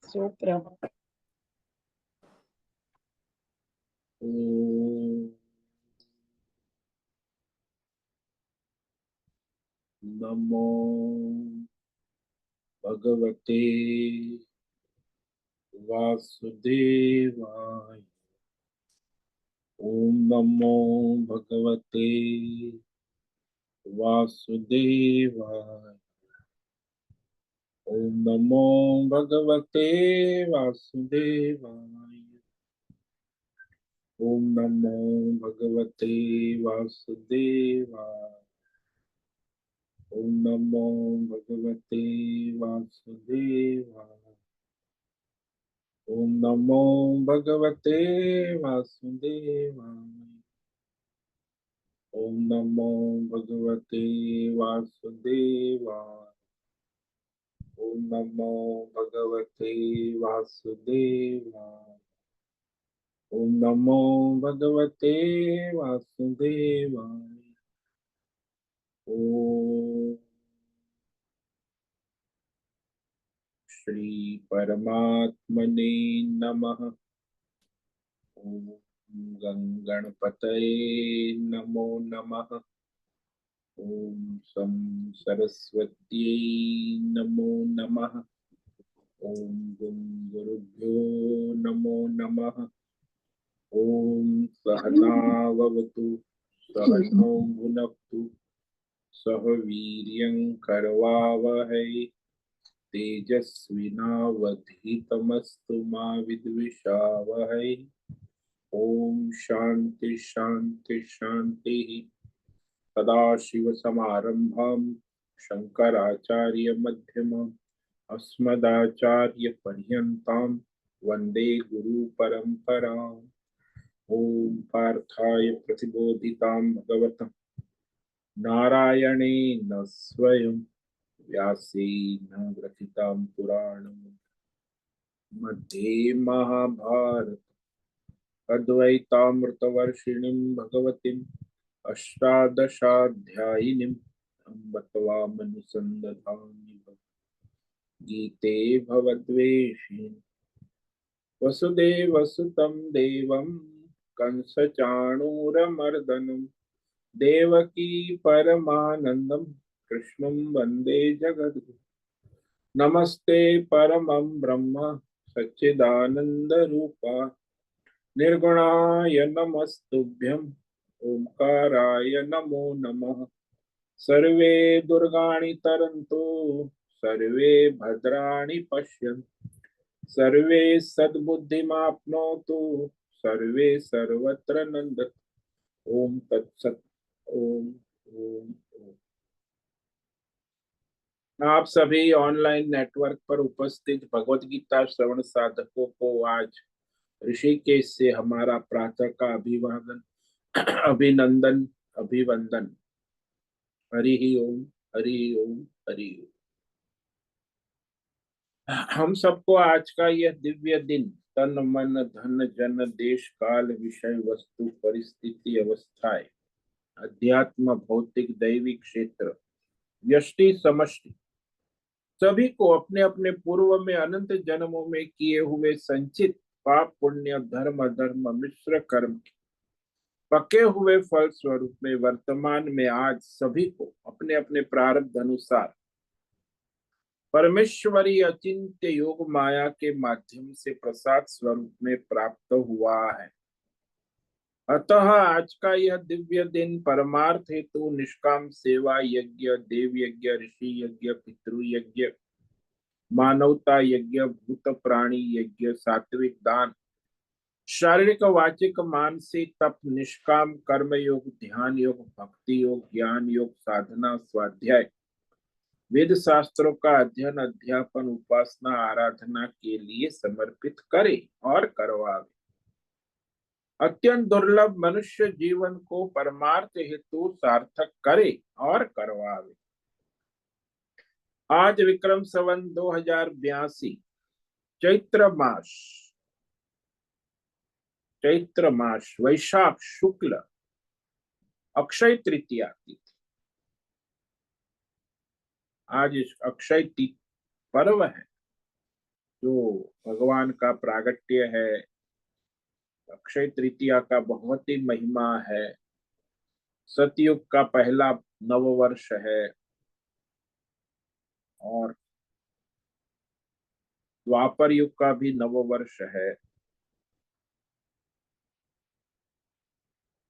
सूत्र नमो भगवते वासुदेवाय। ओम नमो भगवते वासुदेवाय। ओम नमो भगवते वासुदेवाय। ओम नमो भगवते वासुदेवाय। ओम नमो भगवते वासुदेवाय। ओम नमो भगवते वासुदेवाय। ओम नमो भगवते वासुदेवाय। ओम नमो भगवते वासुदेवाय। ओम नमो भगवते वासुदेवाय। ओम श्री परमात्मने नमः। ओम गणपतये नमो नमः। ओम सं सरस्वत्यै नमो नमः। ओम गुरुभ्यो नमो नमः। ओम सहनाववतु सहनौ भुनक्तु सह वीर्यं करवावहै तेजस्विनावधीतमस्तु मा विद्विषावहै। ओम शांति शांति शांति। सदाशिवसमारंभां शंकराचार्यमध्यमाम् अस्मदाचार्यपर्यन्तां वन्दे गुरुपरम्पराम्। ओम पार्थाय प्रतिबोधितां भगवतं नारायणेन स्वयं व्यासेन ग्रथितां पुराणं मध्ये महाभारत अद्वैतामृतवर्षिणीं भगवतीम् अष्टादशाध्यायिनीम् अम्ब त्वामनुसन्दधामि गीते भवद्वेषिणि वसुदेवसुतं देवं कंसचाणूरमर्दनं देवकी परमानन्दं कृष्णं वन्दे जगद्गुरुं। नमस्ते परमं ब्रह्म सच्चिदानन्दरूपा निर्गुणाय नमस्तुभ्यम् ओंकाराय नमो नमः। सर्वे दुर्गाणि तरन्तु सर्वे भद्राणि पश्यन्तु सर्वे सद्बुद्धिमाप्नोतु सर्वे सर्वत्र नन्दतु। ओम तत्सत। ओम ओम ओम। आप सभी ऑनलाइन नेटवर्क पर उपस्थित भगवत गीता श्रवण साधकों को आज ऋषिकेश से हमारा प्रातः का अभिवादन अभिनंदन अभिवंदन। हरि ही ओम हरि ही ओम हरि ही ओम। हम सबको आज का यह दिव्य दिन तन मन धन जन देश काल विषय वस्तु परिस्थिति अवस्थाएं अध्यात्म भौतिक दैविक क्षेत्र व्यष्टि समष्टि सभी को अपने अपने पूर्व में अनंत जन्मों में किए हुए संचित पाप पुण्य धर्म अधर्म मिश्र कर्म के पके हुए फल स्वरूप में वर्तमान में आज सभी को अपने अपने प्रारब्ध अनुसार परमेश्वरी अचिंत्य योग माया के माध्यम से प्रसाद स्वरूप में प्राप्त हुआ है। अतः आज का यह दिव्य दिन परमार्थ हेतु निष्काम सेवा यज्ञ देव यज्ञ ऋषि यज्ञ पितृ यज्ञ मानवता यज्ञ भूत प्राणी यज्ञ सात्विक दान शारीरिक वाचिक मानसिक तप निष्काम कर्म योग ध्यान योग भक्ति योग ज्ञान योग साधना स्वाध्याय वेद शास्त्रों का अध्ययन अध्यापन उपासना आराधना के लिए समर्पित करे और करवावे। अत्यंत दुर्लभ मनुष्य जीवन को परमार्थ हेतु सार्थक करे और करवावे। आज विक्रम संवत 2082 चैत्र मास वैशाख शुक्ल अक्षय तृतीया तिथि। आज इस अक्षय पर्व है। जो भगवान का प्रागट्य है, अक्षय तृतीया का बहुत ही महिमा है। सतयुग का पहला नववर्ष है और द्वापर युग का भी नववर्ष है।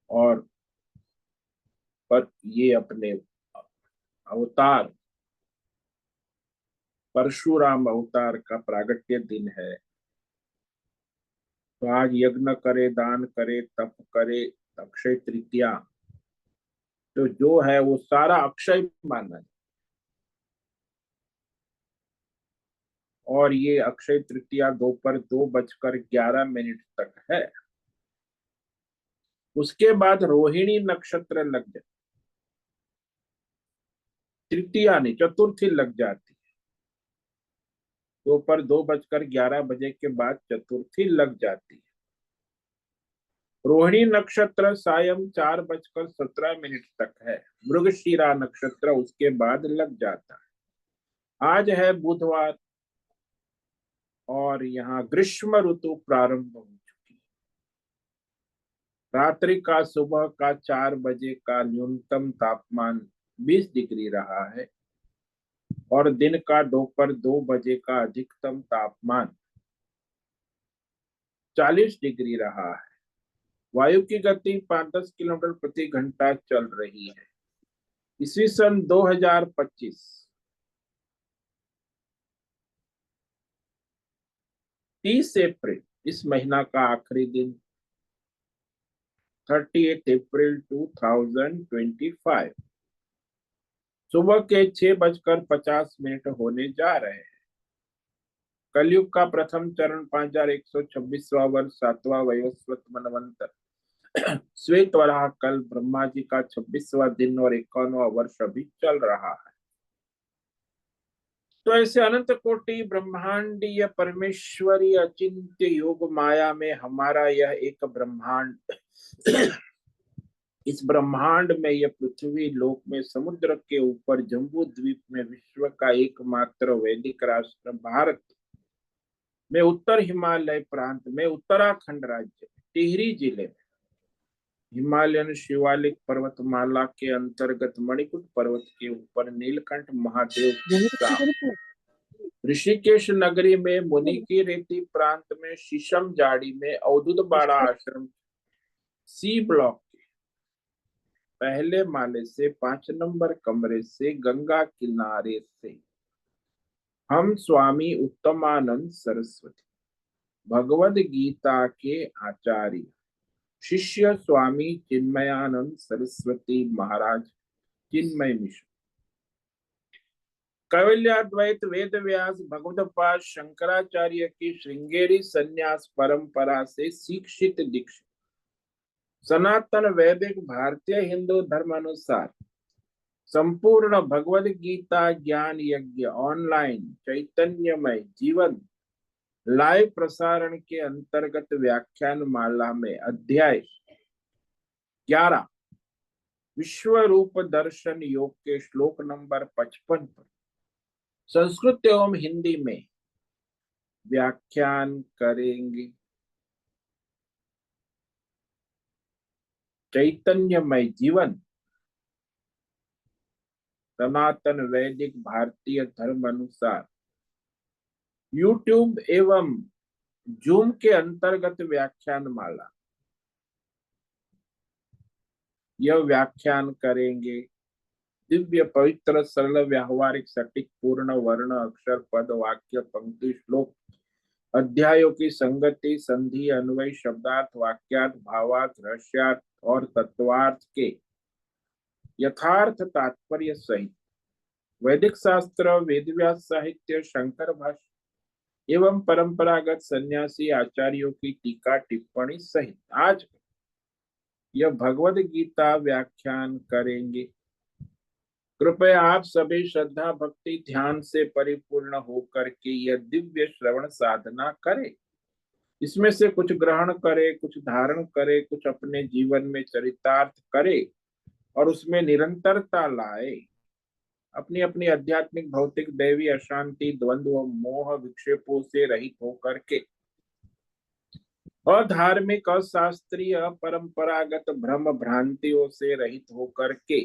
और पर ये अपने अवतार परशुराम अवतार का प्रागट्य दिन है। तो आज यज्ञ करे, दान करे, तप करे, अक्षय तृतीया तो जो है वो सारा अक्षय माना है। और ये अक्षय तृतीया दोपहर 2:11 तक है। उसके बाद रोहिणी नक्षत्र लग जाए, तृतीया नहीं चतुर्थी लग जाती। दोपहर 2:11 के बाद चतुर्थी लग जाती है। रोहिणी नक्षत्र सायं 4:17 तक है। मृगशीरा नक्षत्र उसके बाद लग जाता है। आज है बुधवार और यहाँ ग्रीष्म ऋतु प्रारंभ हो चुकी है। रात्रि का सुबह का 4 बजे का न्यूनतम तापमान 20 डिग्री रहा है और दिन का दोपहर 2 बजे का अधिकतम तापमान 40 डिग्री रहा है। वायु की गति 5-10 किलोमीटर प्रति घंटा चल रही है। ईस्वी सन 2025 30 अप्रैल इस महीना का आखिरी दिन 30 अप्रैल 2025 सुबह के 6:50 होने जा रहे हैं। कलयुग का प्रथम चरण 5126वां वर्ष 7वां वयोस्वत मनवंतर श्वेत वराह कल ब्रह्मा जी का 26वां दिन और 51वां वर्ष अभी चल रहा है। तो ऐसे अनंत कोटि ब्रह्मांडीय परमेश्वरी अचिंत्य योग माया में हमारा यह एक ब्रह्मांड इस ब्रह्मांड में यह पृथ्वी लोक में समुद्र के ऊपर जम्बू द्वीप में विश्व का एकमात्र वैदिक राष्ट्र भारत में उत्तर हिमालय प्रांत में उत्तराखंड राज्य टिहरी जिले में हिमालयन शिवालिक पर्वतमाला के अंतर्गत मणिकूट पर्वत के ऊपर नीलकंठ महादेव की ऋषिकेश नगरी में मुनि की रेती प्रांत में शीशम जाड़ी में अवधूत बाड़ा आश्रम सी ब्लॉक के पहले माले से 5 नंबर कमरे से गंगा किनारे से हम स्वामी उत्तमानंद सरस्वती भगवद गीता के आचार्य शिष्य स्वामी चिन्मयानंद सरस्वती महाराज चिन्मय मिश्र कैवल्याद्वैत वेद व्यास भगवदपाद शंकराचार्य की श्रृंगेरी संन्यास परंपरा से शिक्षित दीक्षित सनातन वैदिक भारतीय हिंदू धर्म अनुसार संपूर्ण भगवद गीता ज्ञान यज्ञ ऑनलाइन चैतन्यमय जीवन लाइव प्रसारण के अंतर्गत व्याख्यान माला में अध्याय 11 विश्व रूप दर्शन योग के श्लोक नंबर 55 पर संस्कृत एवं हिंदी में व्याख्यान करेंगे। चैतन्यमय जीवन सनातन वैदिक भारतीय धर्म अनुसार यूट्यूब एवं जूम के अंतर्गत व्याख्यान माला यह व्याख्यान करेंगे दिव्य पवित्र सरल व्यावहारिक सटीक पूर्ण वर्ण अक्षर पद वाक्य पंक्ति श्लोक अध्यायों की संगति संधि अन्वय शब्दार्थ वाक्यार्थ भावार्थ रहस्यार्थ और तत्वार्थ के यथार्थ तात्पर्य सहित वैदिक शास्त्र वेदव्यास साहित्य शंकर भाष्य एवं परंपरागत सन्यासी आचार्यों की टीका टिप्पणी सहित आज यह भगवद गीता व्याख्यान करेंगे। कृपया आप सभी श्रद्धा भक्ति ध्यान से परिपूर्ण होकर के यह दिव्य श्रवण साधना करें। इसमें से कुछ ग्रहण करे, कुछ धारण करे, कुछ अपने जीवन में चरितार्थ करे और उसमें निरंतरता लाए। अपनी अपनी आध्यात्मिक भौतिक दैवी अशांति द्वंद्व मोह विक्षेपों से रहित होकर के, अधार्मिक अशास्त्रीय परंपरागत भ्रम भ्रांतियों से रहित होकर के,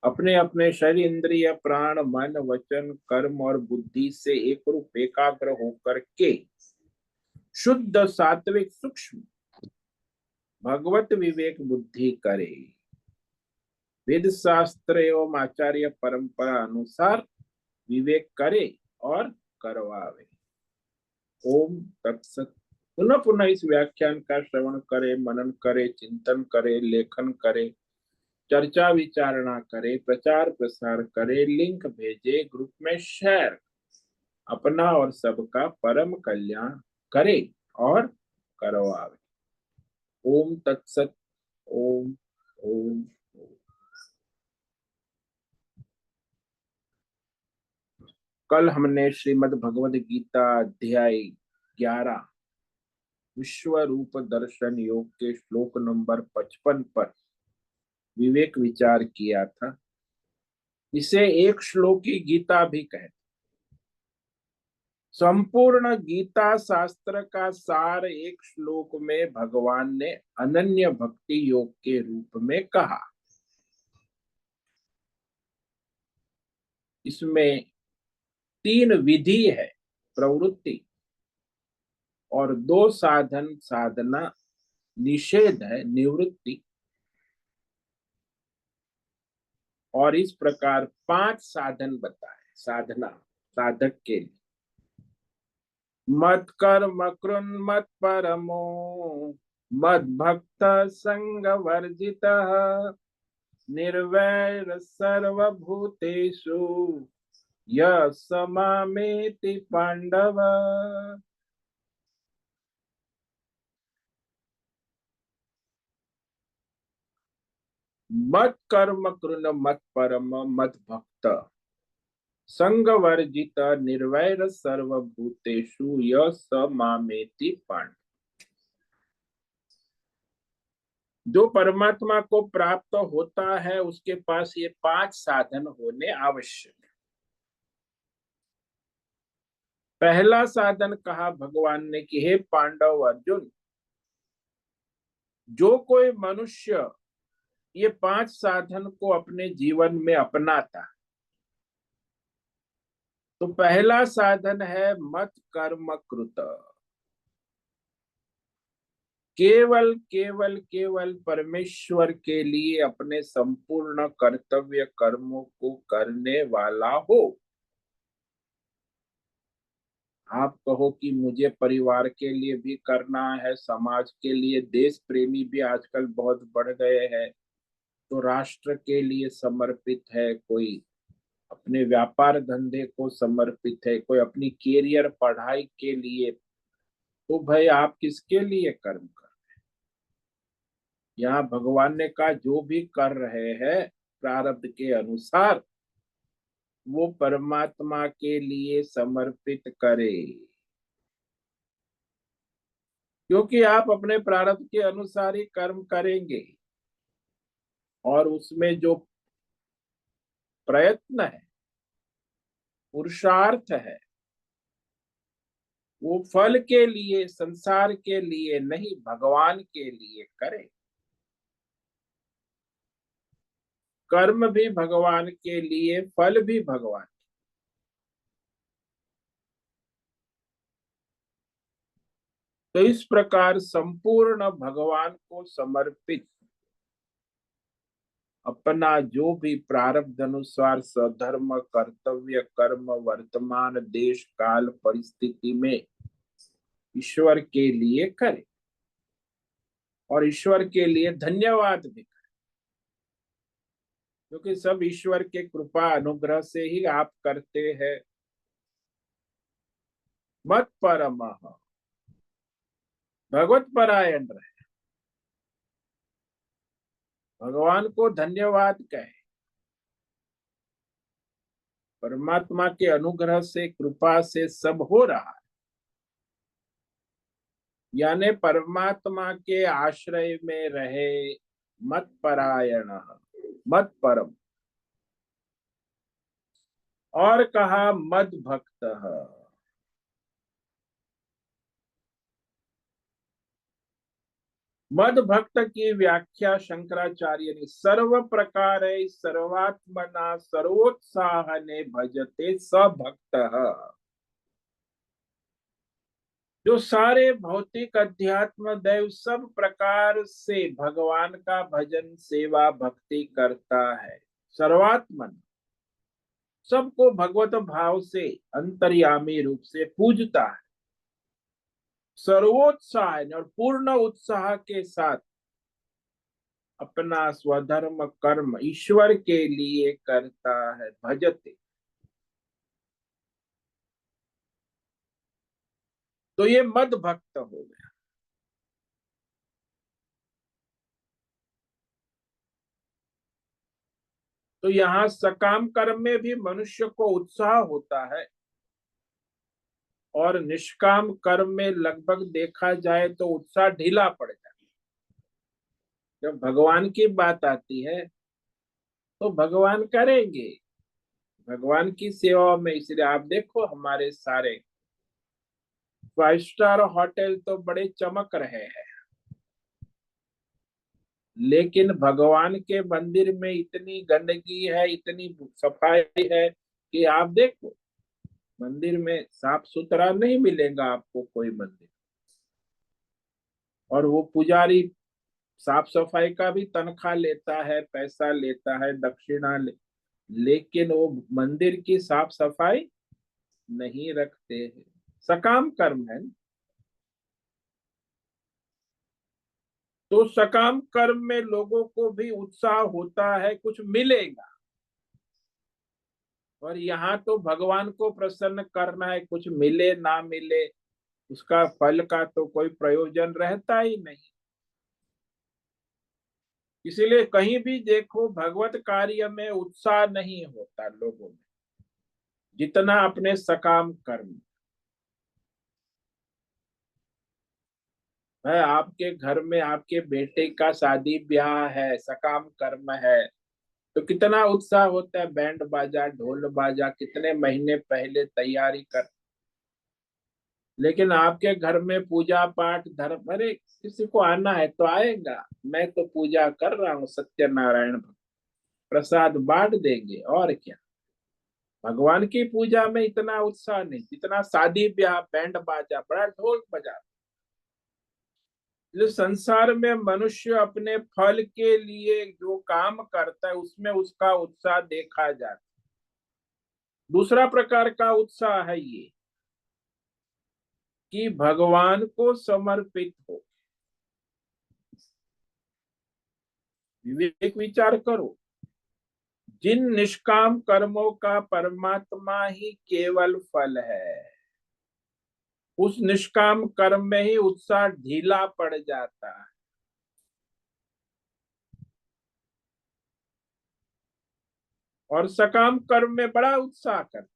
अपने अपने शरीर इंद्रिय प्राण मन वचन कर्म और बुद्धि से एक रूप एकाग्र होकर के शुद्ध सात्विक सूक्ष्म भगवत विवेक बुद्धि करे, वेद शास्त्र एवं आचार्य परंपरा अनुसार विवेक करे और करवावे। ओम तत्सत। पुनः पुनः इस व्याख्यान का श्रवण करे, मनन करे, चिंतन करे, लेखन करे, चर्चा विचारणा करे, प्रचार प्रसार करे, लिंक भेजे, ग्रुप में शेयर, अपना और सबका परम कल्याण करे और करवावे। ओम तत्सत। ओम ओम। कल हमने श्रीमद् भगवद गीता अध्याय 11 विश्व रूप दर्शन योग के श्लोक नंबर 55 पर विवेक विचार किया था। इसे एक श्लोकी गीता भी कहते। संपूर्ण गीता शास्त्र का सार एक श्लोक में भगवान ने अनन्य भक्ति योग के रूप में कहा। इसमें 3 विधि है, प्रवृत्ति, और 2 साधन साधना, निषेध है, निवृत्ति, और इस प्रकार 5 साधन बताए साधना साधक के लिए। मत कर्म कृन्मत परमो मद भक्त संग वर्जित निर्वैर सर्वभूतेषु यः स मामेति पांडव। मत कर्म कृन मत परम मत भक्त संग वर्जित निर्वैर सर्वभूतेषु यः स मामेति पांडव। जो परमात्मा को प्राप्त होता है उसके पास ये 5 साधन होने आवश्यक है। पहला साधन कहा भगवान ने कि हे पांडव अर्जुन, जो कोई मनुष्य ये 5 साधन को अपने जीवन में अपनाता, तो पहला साधन है मत कर्म कृत। केवल केवल केवल परमेश्वर के लिए अपने संपूर्ण कर्तव्य कर्मों को करने वाला हो। आप कहो कि मुझे परिवार के लिए भी करना है, समाज के लिए, देश प्रेमी भी आजकल बहुत बढ़ गए हैं, तो राष्ट्र के लिए समर्पित है, कोई अपने व्यापार धंधे को समर्पित है, कोई अपनी कैरियर पढ़ाई के लिए। तो भाई आप किसके लिए कर्म कर? यहाँ भगवान ने कहा जो भी कर रहे हैं प्रारब्ध के अनुसार वो परमात्मा के लिए समर्पित करे, क्योंकि आप अपने प्रारब्ध के अनुसार ही कर्म करेंगे और उसमें जो प्रयत्न है, पुरुषार्थ है, वो फल के लिए, संसार के लिए नहीं, भगवान के लिए करें। कर्म भी भगवान के लिए, फल भी भगवान। तो इस प्रकार संपूर्ण भगवान को समर्पित अपना जो भी प्रारब्ध अनुसार सधर्म कर्तव्य कर्म वर्तमान देश काल परिस्थिति में ईश्वर के लिए करे और ईश्वर के लिए धन्यवाद भी करे, क्योंकि सब ईश्वर के कृपा अनुग्रह से ही आप करते हैं। मत परमः, भगवत परायण रहे, भगवान को धन्यवाद कहे। परमात्मा के अनुग्रह से, कृपा से सब हो रहा है, यानी परमात्मा के आश्रय में रहे। मत परायण, मत परम, और कहा मद भक्त। मद भक्त की व्याख्या शंकराचार्य ने सर्व प्रकार सर्वात्मना सर्वोत्साह ने भजते स भक्त। जो सारे भौतिक अध्यात्म दैव सब प्रकार से भगवान का भजन सेवा भक्ति करता है, सर्वात्मन सबको भगवत भाव से अंतर्यामी रूप से पूजता है, सर्वोत्साह और पूर्ण उत्साह के साथ अपना स्वधर्म कर्म ईश्वर के लिए करता है, भजते। तो ये मद भक्त हो गया। तो यहाँ सकाम कर्म में भी मनुष्य को उत्साह होता है, और निष्काम कर्म में लगभग देखा जाए तो उत्साह ढीला पड़ जाता है। जब भगवान की बात आती है तो भगवान करेंगे, भगवान की सेवा में। इसलिए आप देखो हमारे सारे 5 स्टार होटल तो बड़े चमक रहे हैं, लेकिन भगवान के मंदिर में इतनी गंदगी है, इतनी सफाई है कि आप देखो मंदिर में साफ सुथरा नहीं मिलेगा आपको कोई मंदिर। और वो पुजारी साफ सफाई का भी तनख्वाह लेता है, पैसा लेता है, दक्षिणा लेकिन वो मंदिर की साफ सफाई नहीं रखते हैं। सकाम कर्म है। तो सकाम कर्म में लोगों को भी उत्साह होता है, कुछ मिलेगा। और यहाँ तो भगवान को प्रसन्न करना है, कुछ मिले ना मिले उसका फल का तो कोई प्रयोजन रहता ही नहीं। इसीलिए कहीं भी देखो भगवत कार्य में उत्साह नहीं होता लोगों में, जितना अपने सकाम कर्म है। आपके घर में आपके बेटे का शादी ब्याह है, सकाम कर्म है, तो कितना उत्साह होता है, बैंड बाजा ढोल बाजा कितने महीने पहले तैयारी कर। लेकिन आपके घर में पूजा पाठ धर्म, अरे किसी को आना है तो आएगा, मैं तो पूजा कर रहा हूँ सत्यनारायण, प्रसाद बांट देंगे और क्या। भगवान की पूजा में इतना उत्साह नहीं जितना शादी ब्याह बैंड बाजा बड़ा ढोल बजा। जो संसार में मनुष्य अपने फल के लिए जो काम करता है उसमें उसका उत्साह देखा जाता है। दूसरा प्रकार का उत्साह है ये कि भगवान को समर्पित हो। विवेक विचार करो, जिन निष्काम कर्मों का परमात्मा ही केवल फल है, उस निष्काम कर्म में ही उत्साह ढीला पड़ जाता है। और सकाम कर्म में बड़ा उत्साह करता,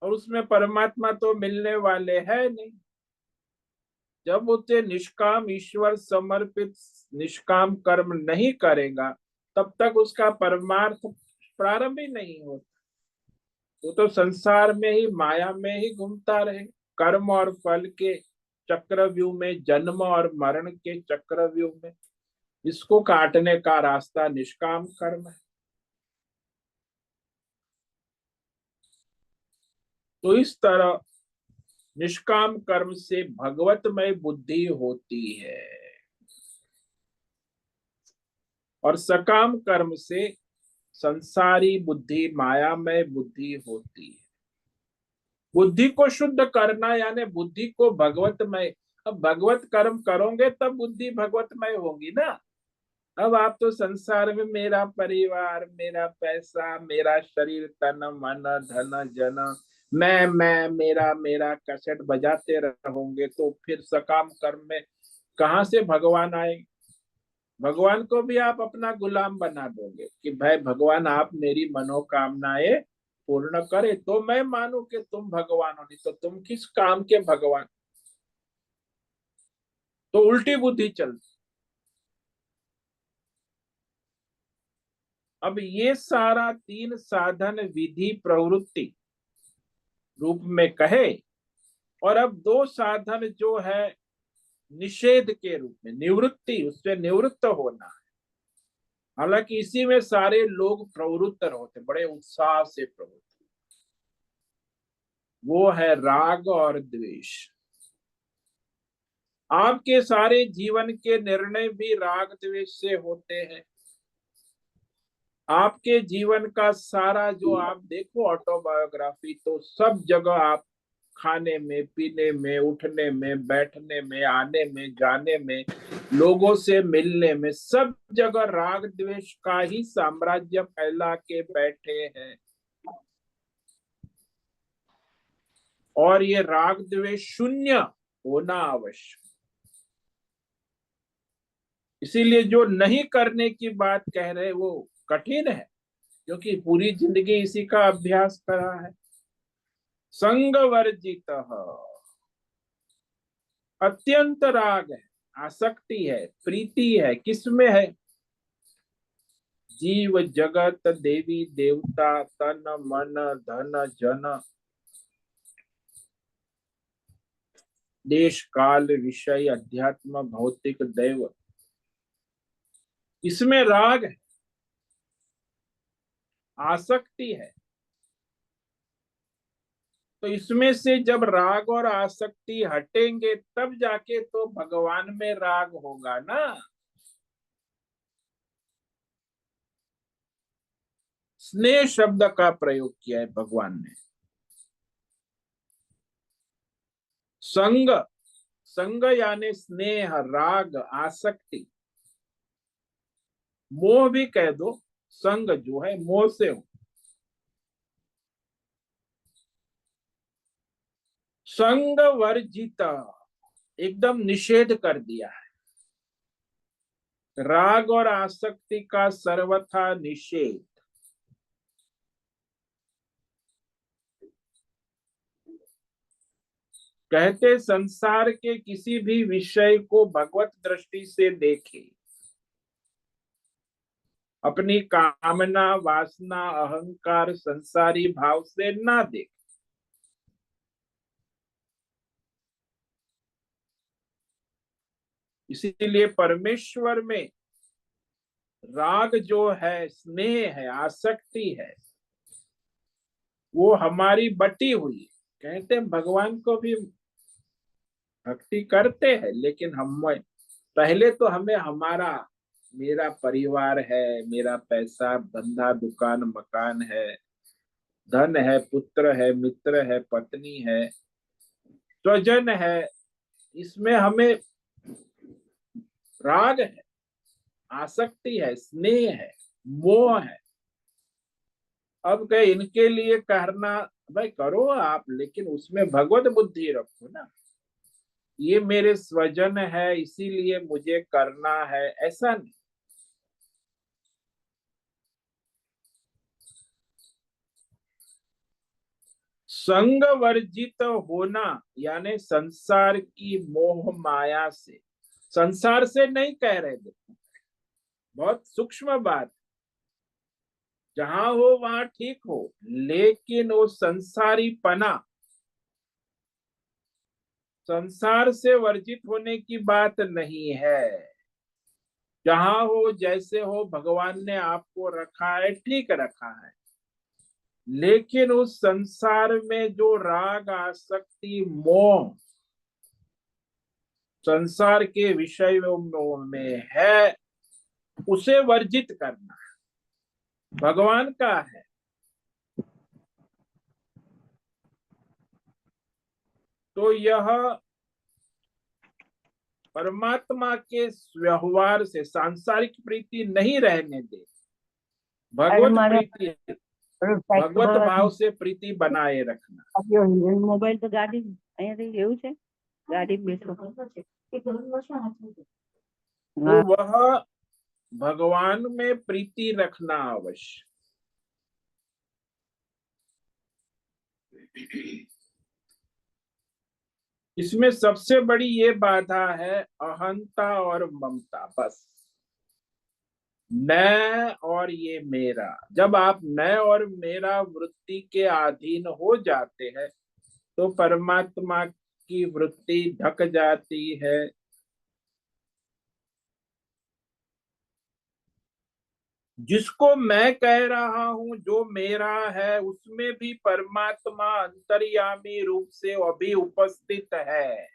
और उसमें परमात्मा तो मिलने वाले है नहीं। जब उसे निष्काम ईश्वर समर्पित निष्काम कर्म नहीं करेगा तब तक उसका परमार्थ प्रारंभ ही नहीं होता। वो तो संसार में ही माया में ही घूमता रहे, कर्म और फल के चक्रव्यूह में, जन्म और मरण के चक्रव्यूह में। इसको काटने का रास्ता निष्काम कर्म है। तो इस तरह निष्काम कर्म से भगवतमय बुद्धि होती है, और सकाम कर्म से संसारी बुद्धि मायामय बुद्धि होती है। बुद्धि को शुद्ध करना यानी बुद्धि को भगवतमय। अब भगवत कर्म करोगे तब बुद्धि भगवतमय होगी ना। अब आप तो संसार में मेरा परिवार, मेरा पैसा, मेरा शरीर, तन मन धन जन, मैं मेरा मेरा कैसेट बजाते रहोगे तो फिर सकाम कर्म में कहाँ से भगवान आएंगे। भगवान को भी आप अपना गुलाम बना दोगे कि भाई भगवान आप मेरी मनोकामनाएं पूर्ण करे तो मैं मानू कि तुम भगवान हो, नहीं तो तुम किस काम के भगवान। तो उल्टी बुद्धि चलती। अब ये सारा तीन साधन विधि प्रवृत्ति रूप में कहे, और अब दो साधन जो है निषेध के रूप में, निवृत्ति, उससे निवृत्त होना है। हालांकि इसी में सारे लोग प्रवृत्त होते, बड़े उत्साह से प्रवृत्त, वो है राग और द्वेष। आपके सारे जीवन के निर्णय भी राग द्वेष से होते हैं। आपके जीवन का सारा जो आप देखो ऑटोबायोग्राफी, तो सब जगह आप खाने में, पीने में, उठने में, बैठने में, आने में, जाने में, लोगों से मिलने में, सब जगह राग द्वेष का ही साम्राज्य फैला के बैठे हैं। और ये राग द्वेष शून्य होना आवश्यक। इसीलिए जो नहीं करने की बात कह रहे वो कठिन है, क्योंकि पूरी जिंदगी इसी का अभ्यास करा है। संग वर्जित, अत्यंत राग है, आसक्ति है, प्रीति है, किसमें है? जीव जगत देवी देवता तन मन धन जन देश काल विषय अध्यात्म भौतिक दैव, इसमें राग है, आसक्ति है। तो इसमें से जब राग और आसक्ति हटेंगे तब जाके तो भगवान में राग होगा ना। स्नेह शब्द का प्रयोग किया है भगवान ने। संग, संग यानी स्नेह, राग, आसक्ति, मोह भी कह दो। संग जो है मोह से हो। संग वर्जित, एकदम निषेध कर दिया है। राग और आसक्ति का सर्वथा निषेध। कहते संसार के किसी भी विषय को भगवत दृष्टि से देखे, अपनी कामना, वासना, अहंकार, संसारी भाव से ना देखे। इसीलिए परमेश्वर में राग जो है, स्नेह है, आसक्ति है, वो हमारी बटी हुई। कहते हैं भगवान को भी भक्ति करते हैं, लेकिन हम पहले तो हमें हमारा, मेरा परिवार है, मेरा पैसा, धंधा, दुकान, मकान है, धन है, पुत्र है, मित्र है, पत्नी है, स्वजन है, इसमें हमें राग है, आसक्ति है, स्नेह है, मोह है। अब कहे इनके लिए करना, भाई करो आप, लेकिन उसमें भगवत बुद्धि रखो ना। ये मेरे स्वजन है इसीलिए मुझे करना है, ऐसा नहीं। संग वर्जित होना यानी संसार की मोह माया से, संसार से नहीं कह रहे, देखो बहुत सूक्ष्म बात। जहां हो वहां ठीक हो, लेकिन वो संसारी पना, संसार से वर्जित होने की बात नहीं है। जहां हो, जैसे हो, भगवान ने आपको रखा है, ठीक रखा है, लेकिन उस संसार में जो राग, आसक्ति, मोह संसार के विषयों में है, उसे वर्जित करना भगवान का है। तो यह परमात्मा के व्यवहार से सांसारिक प्रीति नहीं रहने दे, भगवत प्रीति, भगवत भाव से प्रीति बनाए रखना। मोबाइल तो गाड़ी गाड़ी बेचो, तो वह भगवान में प्रीति रखना आवश्यक। इसमें सबसे बड़ी ये बाधा है अहंता और ममता, बस मैं और ये मेरा, जब आप मैं और मेरा वृत्ति के अधीन हो जाते हैं तो परमात्मा की वृत्ति ढक जाती है। जिसको मैं कह रहा हूं जो मेरा है, उसमें भी परमात्मा अंतर्यामी रूप से अभी उपस्थित है।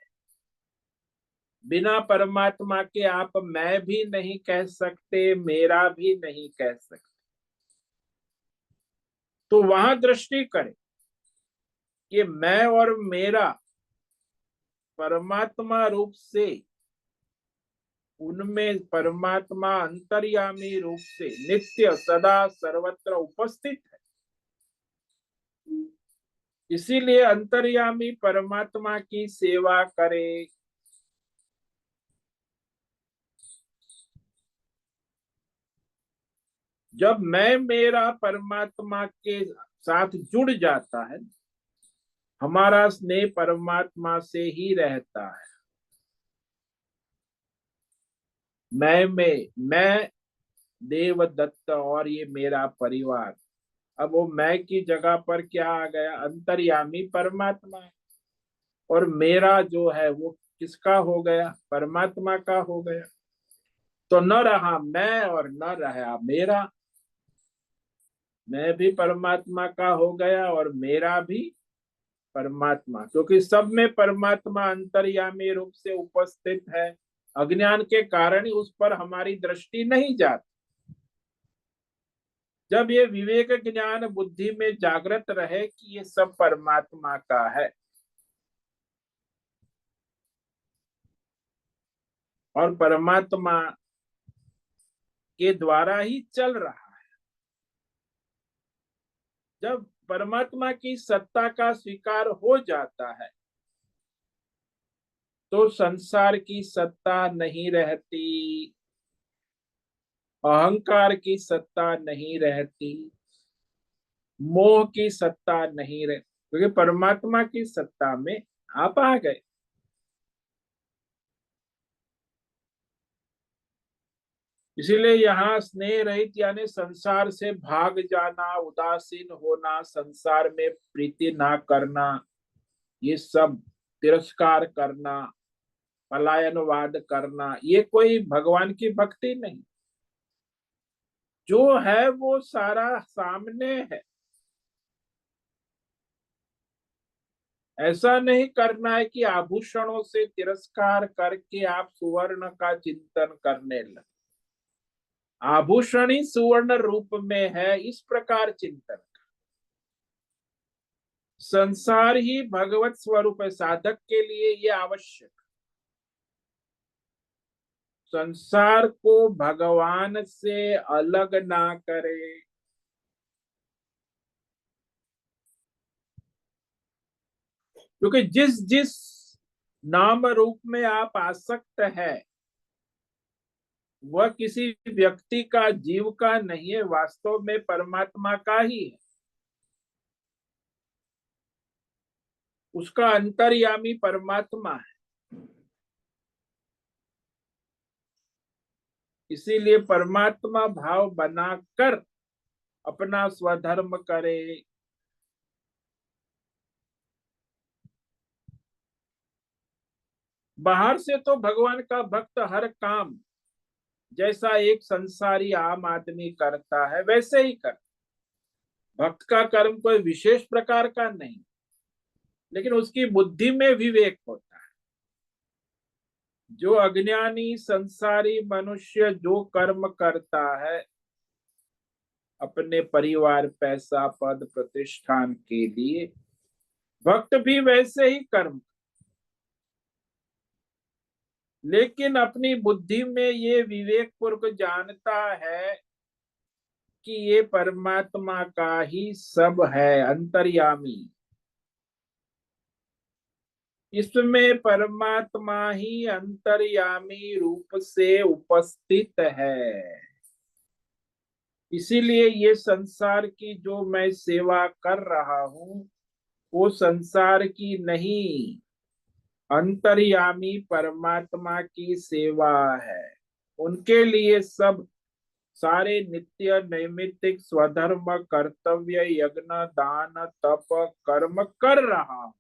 बिना परमात्मा के आप मैं भी नहीं कह सकते, मेरा भी नहीं कह सकते। तो वहां दृष्टि करें कि मैं और मेरा परमात्मा रूप से, उनमें परमात्मा अंतर्यामी रूप से नित्य सदा सर्वत्र उपस्थित है। इसीलिए अंतर्यामी परमात्मा की सेवा करे। जब मैं मेरा परमात्मा के साथ जुड़ जाता है, हमारा स्नेह परमात्मा से ही रहता है। मैं देवदत्त और ये मेरा परिवार, अब वो मैं की जगह पर क्या आ गया? अंतर्यामी परमात्मा है। और मेरा जो है वो किसका हो गया? परमात्मा का हो गया। तो न रहा मैं और न रहा मेरा, मैं भी परमात्मा का हो गया और मेरा भी परमात्मा, क्योंकि सब में परमात्मा अंतर्यामी रूप से उपस्थित है। अज्ञान के कारण ही उस पर हमारी दृष्टि नहीं जाती। जब ये विवेक ज्ञान बुद्धि में जागृत रहे कि ये सब परमात्मा का है और परमात्मा के द्वारा ही चल रहा है, जब परमात्मा की सत्ता का स्वीकार हो जाता है तो संसार की सत्ता नहीं रहती, अहंकार की सत्ता नहीं रहती, मोह की सत्ता नहीं रहती, क्योंकि परमात्मा की सत्ता में आप आ गए। इसीलिए यहाँ स्नेह रहित यानी संसार से भाग जाना, उदासीन होना, संसार में प्रीति ना करना, ये सब तिरस्कार करना, पलायनवाद करना, ये कोई भगवान की भक्ति नहीं। जो है वो सारा सामने है। ऐसा नहीं करना है कि आभूषणों से तिरस्कार करके आप सुवर्ण का चिंतन करने लगे। आभूषण ही सुवर्ण रूप में है, इस प्रकार चिंतन। संसार ही भगवत स्वरूप है, साधक के लिए ये आवश्यक। संसार को भगवान से अलग ना करे। क्योंकि जिस जिस नाम रूप में आप आसक्त है वह किसी व्यक्ति का, जीव का नहीं है, वास्तव में परमात्मा का ही है। उसका अंतर्यामी परमात्मा है। इसीलिए परमात्मा भाव बनाकर अपना स्वधर्म करे। बाहर से तो भगवान का भक्त हर काम जैसा एक संसारी आम आदमी करता है वैसे ही कर। भक्त का कर्म कोई विशेष प्रकार का नहीं, लेकिन उसकी बुद्धि में विवेक होता है। जो अज्ञानी संसारी मनुष्य जो कर्म करता है अपने परिवार, पैसा, पद, प्रतिष्ठान के लिए, भक्त भी वैसे ही कर्म, लेकिन अपनी बुद्धि में ये विवेक पूर्वक जानता है कि ये परमात्मा का ही सब है, अंतर्यामी। इसमें परमात्मा ही अंतर्यामी रूप से उपस्थित है। इसीलिए ये संसार की जो मैं सेवा कर रहा हूं वो संसार की नहीं, अंतर्यामी परमात्मा की सेवा है। उनके लिए सब सारे नित्य नैमित्तिक स्वधर्म कर्तव्य यज्ञ दान तप कर्म कर रहा हूं,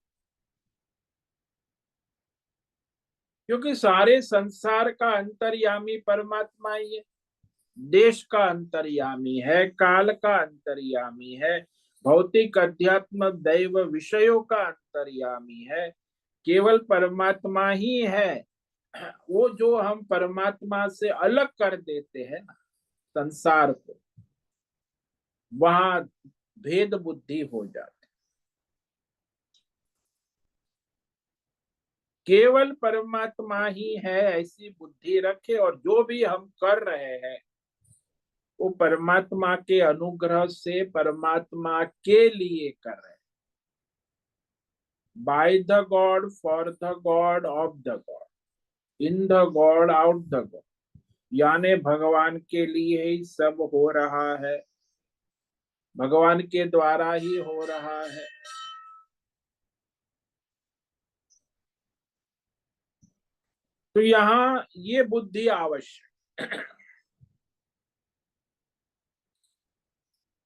क्योंकि सारे संसार का अंतर्यामी परमात्मा ही है। देश का अंतर्यामी है, काल का अंतर्यामी है, भौतिक अध्यात्म दैव विषयों का अंतर्यामी है। केवल परमात्मा ही है। वो जो हम परमात्मा से अलग कर देते हैं ना संसार को, वहां भेद बुद्धि हो जाती। केवल परमात्मा ही है ऐसी बुद्धि रखे, और जो भी हम कर रहे हैं वो परमात्मा के अनुग्रह से परमात्मा के लिए कर रहे हैं। By the God, for the God, of the God, in the God, out the God, यानी भगवान के लिए ही सब हो रहा है, भगवान के द्वारा ही हो रहा है। तो यहाँ ये बुद्धि आवश्यक।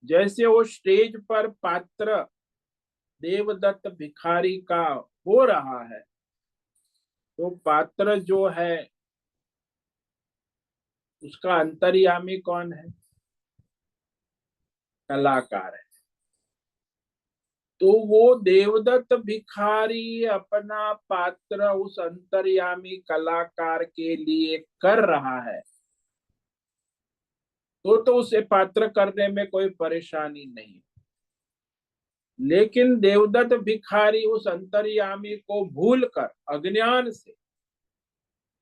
जैसे वो स्टेज पर पात्र देवदत्त भिखारी का हो रहा है, तो पात्र जो है उसका अंतर्यामी कौन है? कलाकार है। तो वो देवदत्त भिखारी अपना पात्र उस अंतर्यामी कलाकार के लिए कर रहा है, तो उसे पात्र करने में कोई परेशानी नहीं। लेकिन देवदत्त भिखारी उस अंतर्यामी को भूलकर अज्ञान से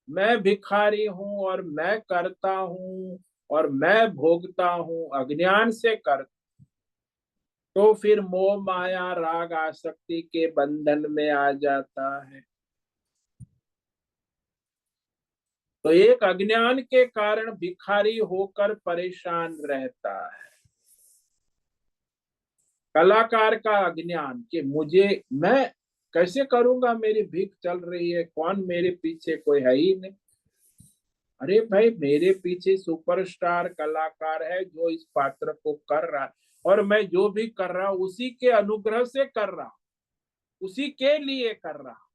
मैं भिखारी हूं और मैं करता हूं और मैं भोगता हूं, अज्ञान से कर, तो फिर मोह माया राग आसक्ति के बंधन में आ जाता है। तो एक अज्ञान के कारण भिखारी होकर परेशान रहता है। कलाकार का अज्ञान कि मुझे, मैं कैसे करूंगा, मेरी भीख चल रही है, कौन मेरे पीछे, कोई है ही नहीं। अरे भाई, मेरे पीछे सुपरस्टार कलाकार है जो इस पात्र को कर रहा है, और मैं जो भी कर रहा हूं उसी के अनुग्रह से कर रहा हूं, उसी के लिए कर रहा हूं।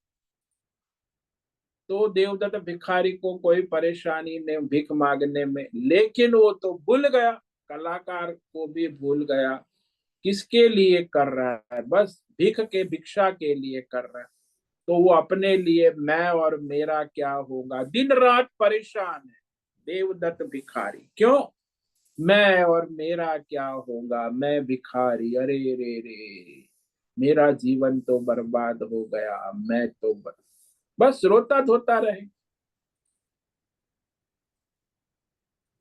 तो देवदत्त भिखारी को कोई परेशानी नहीं भीख मांगने में, लेकिन वो तो भूल गया, कलाकार को भी भूल गया किसके लिए कर रहा है, बस भीख के भिक्षा के लिए कर रहा है। तो वो अपने लिए मैं और मेरा क्या होगा दिन रात परेशान है देवदत्त भिखारी। क्यों? मैं और मेरा क्या होगा, मैं भिखारी, अरे रे रे, मेरा जीवन तो बर्बाद हो गया, मैं तो बस रोता धोता रहे।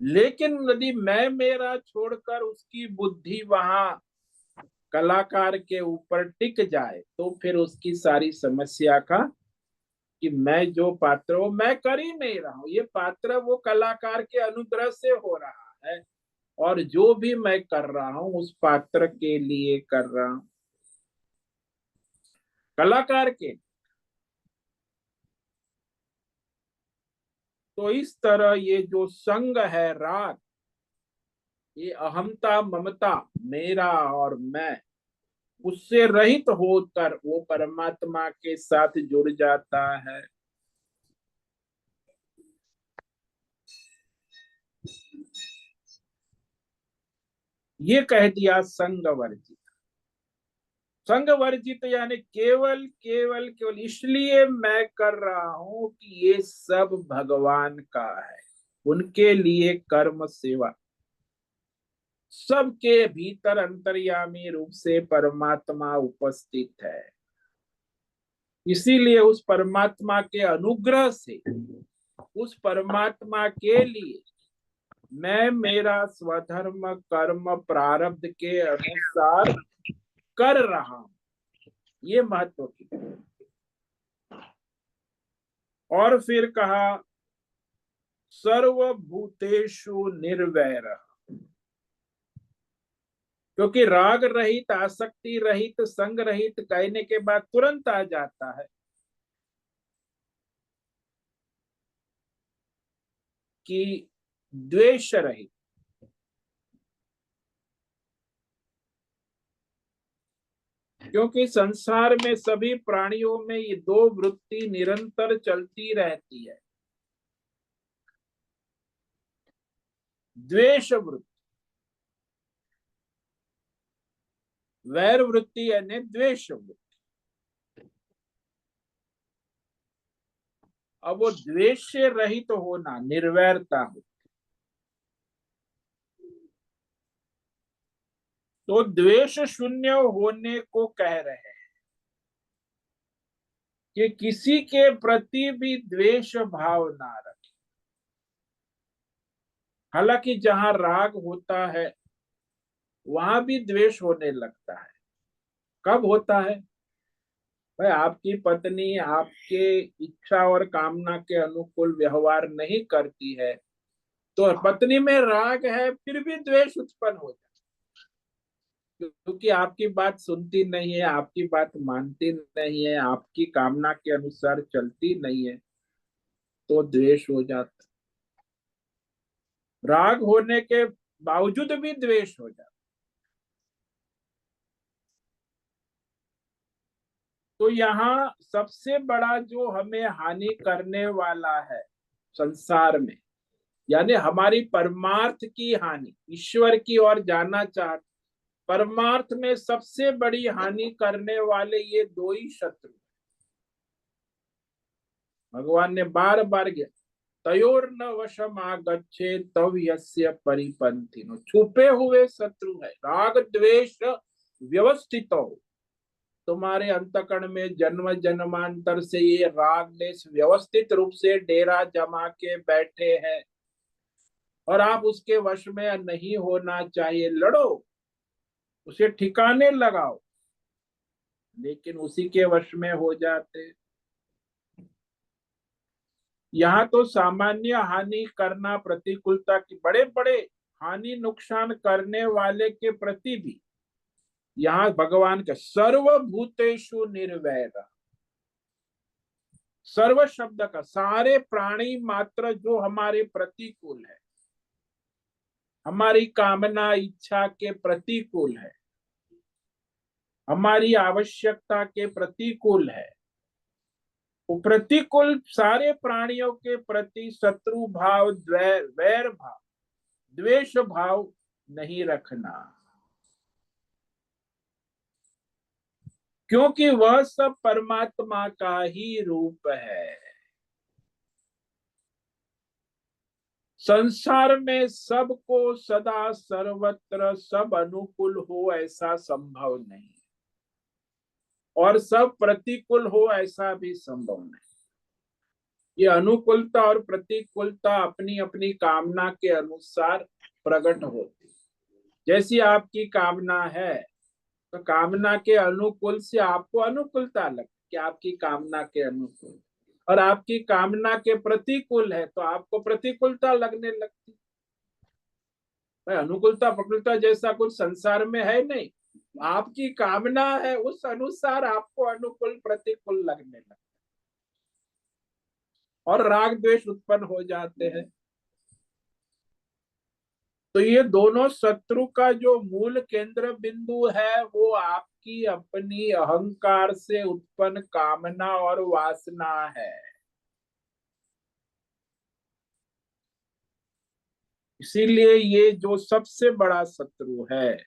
लेकिन यदि मैं मेरा छोड़कर उसकी बुद्धि वहां कलाकार के ऊपर टिक जाए, तो फिर उसकी सारी समस्या का कि मैं जो पात्र वो मैं कर ही नहीं रहा हूं, ये पात्र वो कलाकार के अनुग्रह से हो रहा है, और जो भी मैं कर रहा हूं उस पात्र के लिए कर रहा हूं, कलाकार के। तो इस तरह ये जो संग है राग, ये अहमता ममता, मेरा और मैं, उससे रहित होकर वो परमात्मा के साथ जुड़ जाता है। ये कह दिया संग वर्जित। संग वर्जित यानी केवल केवल केवल इसलिए मैं कर रहा हूं कि ये सब भगवान का है, उनके लिए कर्म सेवा। सबके भीतर अंतर्यामी रूप से परमात्मा उपस्थित है, इसीलिए उस परमात्मा के अनुग्रह से, उस परमात्मा के लिए मैं मेरा स्वधर्म कर्म प्रारब्ध के अनुसार कर रहा हूं। ये महत्व की। और फिर कहा सर्वभूतेषु निर्वैरः, क्योंकि राग रहित, आसक्ति रहित, संग रहित कहने के बाद तुरंत आ जाता है कि द्वेष रहित। क्योंकि संसार में सभी प्राणियों में ये दो वृत्ति निरंतर चलती रहती है। द्वेष वृत्ति, वैर वृत्ति यानी द्वेष वृत्ति। अब वो द्वेष से रहित तो होना निर्वैरता हो। तो द्वेष शून्य होने को कह रहे हैं कि किसी के प्रति भी द्वेष भाव ना रखे। हालांकि जहां राग होता है वहां भी द्वेष होने लगता है। कब होता है? भाई आपकी पत्नी आपके इच्छा और कामना के अनुकूल व्यवहार नहीं करती है तो पत्नी में राग है, फिर भी द्वेष उत्पन्न हो जाता है। क्योंकि आपकी बात सुनती नहीं है, आपकी बात मानती नहीं है, आपकी कामना के अनुसार चलती नहीं है, तो द्वेष हो जाता है। राग होने के बावजूद भी द्वेष हो जाता है। तो यहाँ सबसे बड़ा जो हमें हानि करने वाला है संसार में, यानी हमारी परमार्थ की हानि, ईश्वर की ओर जाना चाहते, परमार्थ में सबसे बड़ी हानि करने वाले ये दो ही शत्रु। भगवान ने बार बार किया, तयोर न वशम आगच्छे तव यस्य परिपंथिनो। छुपे हुए शत्रु है राग द्वेष व्यवस्थित हो। तुम्हारे अंतकरण में जन्म जन्मांतर से ये राग द्वेष व्यवस्थित रूप से डेरा जमा के बैठे हैं और आप उसके वश में नहीं होना चाहिए। लड़ो, उसे ठिकाने लगाओ, लेकिन उसी के वश में हो जाते। यहाँ तो सामान्य हानि करना, प्रतिकूलता की बड़े बड़े हानि नुकसान करने वाले के प्रति भी यहाँ भगवान का सर्वभूतेषु निर्वैर, सर्व शब्द का सारे प्राणी मात्र जो हमारे प्रतिकूल है, हमारी कामना इच्छा के प्रतिकूल है, हमारी आवश्यकता के प्रतिकूल है, वो प्रतिकूल सारे प्राणियों के प्रति शत्रु भाव, वैर भाव, द्वेष भाव नहीं रखना। क्योंकि वह सब परमात्मा का ही रूप है। संसार में सबको सदा सर्वत्र सब अनुकूल हो ऐसा संभव नहीं, और सब प्रतिकूल हो ऐसा भी संभव नहीं। ये अनुकूलता और प्रतिकूलता अपनी अपनी कामना के अनुसार प्रकट होती। जैसी आपकी कामना है तो कामना के अनुकूल से आपको अनुकूलता लगती कि आपकी कामना के अनुकूल, और आपकी कामना के प्रतिकूल है तो आपको प्रतिकूलता लगने लगती। भाई अनुकूलता प्रतिकूलता जैसा कुछ संसार में है नहीं, आपकी कामना है उस अनुसार आपको अनुकूल प्रतिकूल लगने लगता और राग द्वेष उत्पन्न हो जाते हैं। तो ये दोनों शत्रु का जो मूल केंद्र बिंदु है वो आपकी अपनी अहंकार से उत्पन्न कामना और वासना है। इसीलिए ये जो सबसे बड़ा शत्रु है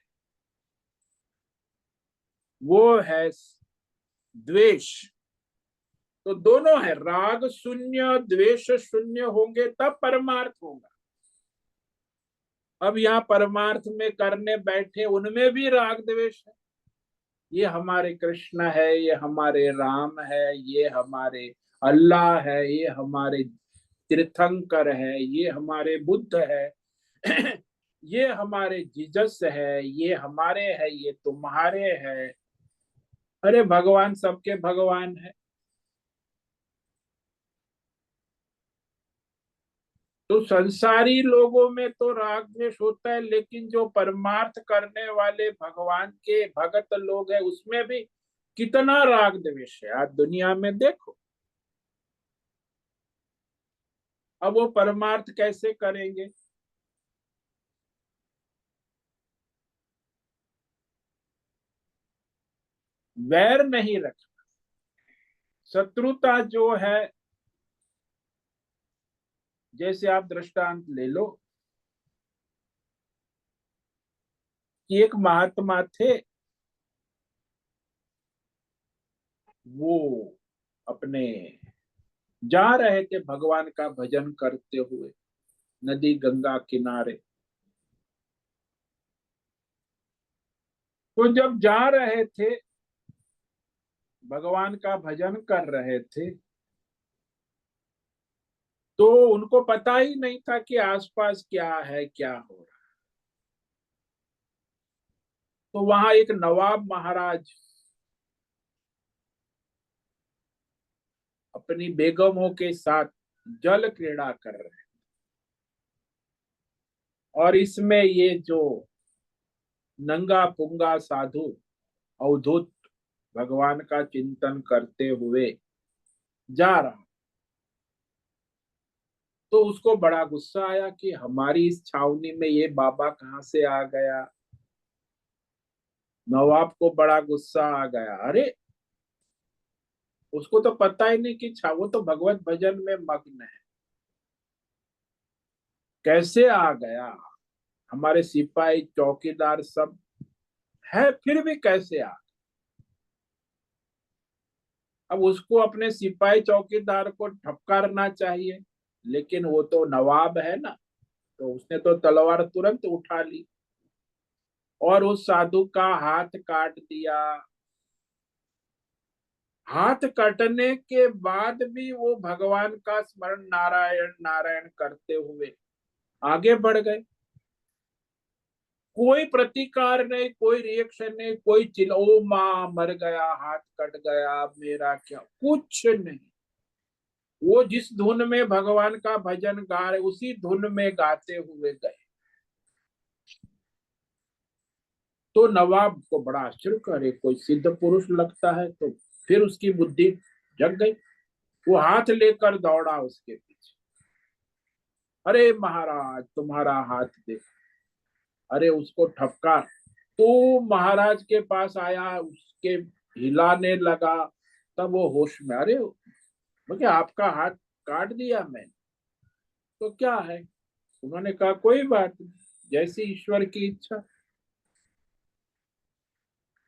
वो है द्वेष। तो दोनों है, राग शून्य द्वेष शून्य होंगे तब परमार्थ होगा। अब यहाँ परमार्थ में करने बैठे उनमें भी राग द्वेष है। ये हमारे कृष्ण है, ये हमारे राम है, ये हमारे अल्लाह है, ये हमारे तीर्थंकर है, ये हमारे बुद्ध है ये हमारे जीसस है, ये हमारे है, ये तुम्हारे है। अरे भगवान सबके भगवान है। तो संसारी लोगों में तो राग द्वेष होता है, लेकिन जो परमार्थ करने वाले भगवान के भगत लोग हैं उसमें भी कितना राग द्वेष है आज दुनिया में देखो। अब वो परमार्थ कैसे करेंगे? वैर नहीं रखना। शत्रुता जो है, जैसे आप दृष्टांत ले लो कि एक महात्मा थे, वो अपने जा रहे थे भगवान का भजन करते हुए नदी गंगा किनारे। तो जब जा रहे थे, भगवान का भजन कर रहे थे, तो उनको पता ही नहीं था कि आसपास क्या है, क्या हो रहा है। तो वहां एक नवाब महाराज अपनी बेगमों के साथ जल क्रीड़ा कर रहे हैं, और इसमें ये जो नंगा पुंगा साधु अवधूत भगवान का चिंतन करते हुए जा रहा। तो उसको बड़ा गुस्सा आया कि हमारी इस छावनी में ये बाबा कहाँ से आ गया। नवाब को बड़ा गुस्सा आ गया, अरे उसको तो पता ही नहीं कि वो तो भगवत भजन में मग्न है, कैसे आ गया। हमारे सिपाही चौकीदार सब है, फिर भी कैसे आ। अब उसको अपने सिपाही चौकीदार को ठपकारना चाहिए, लेकिन वो तो नवाब है ना, तो उसने तो तलवार तुरंत उठा ली और उस साधु का हाथ काट दिया। हाथ कटने के बाद भी वो भगवान का स्मरण नारायण नारायण करते हुए आगे बढ़ गए। कोई प्रतिकार नहीं, कोई रिएक्शन नहीं, कोई ओ माँ मर गया, हाथ कट गया, अब मेरा क्या, कुछ नहीं। वो जिस धुन में भगवान का भजन गा रहे उसी धुन में गाते हुए गए। तो नवाब को बड़ा आश्चर्य करे, कोई सिद्ध पुरुष लगता है। तो फिर उसकी बुद्धि जग गई, वो हाथ लेकर दौड़ा उसके पीछे। अरे महाराज तुम्हारा हाथ दे, अरे उसको ठपका। तो महाराज के पास आया, उसके हिलाने लगा। तब वो होश में, अरे मुझे आपका हाथ काट दिया मैंने, तो क्या है। उन्होंने कहा कोई बात नहीं, जैसी ईश्वर की इच्छा।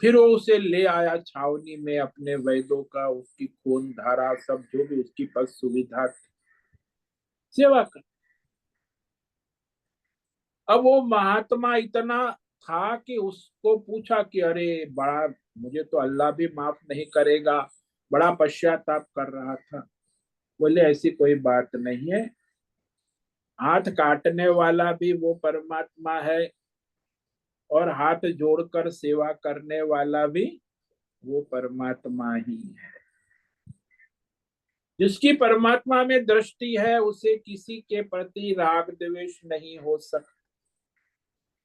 फिर वो उसे ले आया छावनी में, अपने वैद्यों का, उसकी खून धारा सब जो भी उसकी पास सुविधा थी, सेवा कर। अब वो महात्मा इतना था कि उसको पूछा कि अरे बड़ा, मुझे तो अल्लाह भी माफ नहीं करेगा। बड़ा पश्चाताप कर रहा था। बोले ऐसी कोई बात नहीं है, हाथ काटने वाला भी वो परमात्मा है, और हाथ जोड़कर सेवा करने वाला भी वो परमात्मा ही है। जिसकी परमात्मा में दृष्टि है उसे किसी के प्रति राग द्वेष नहीं हो सकता।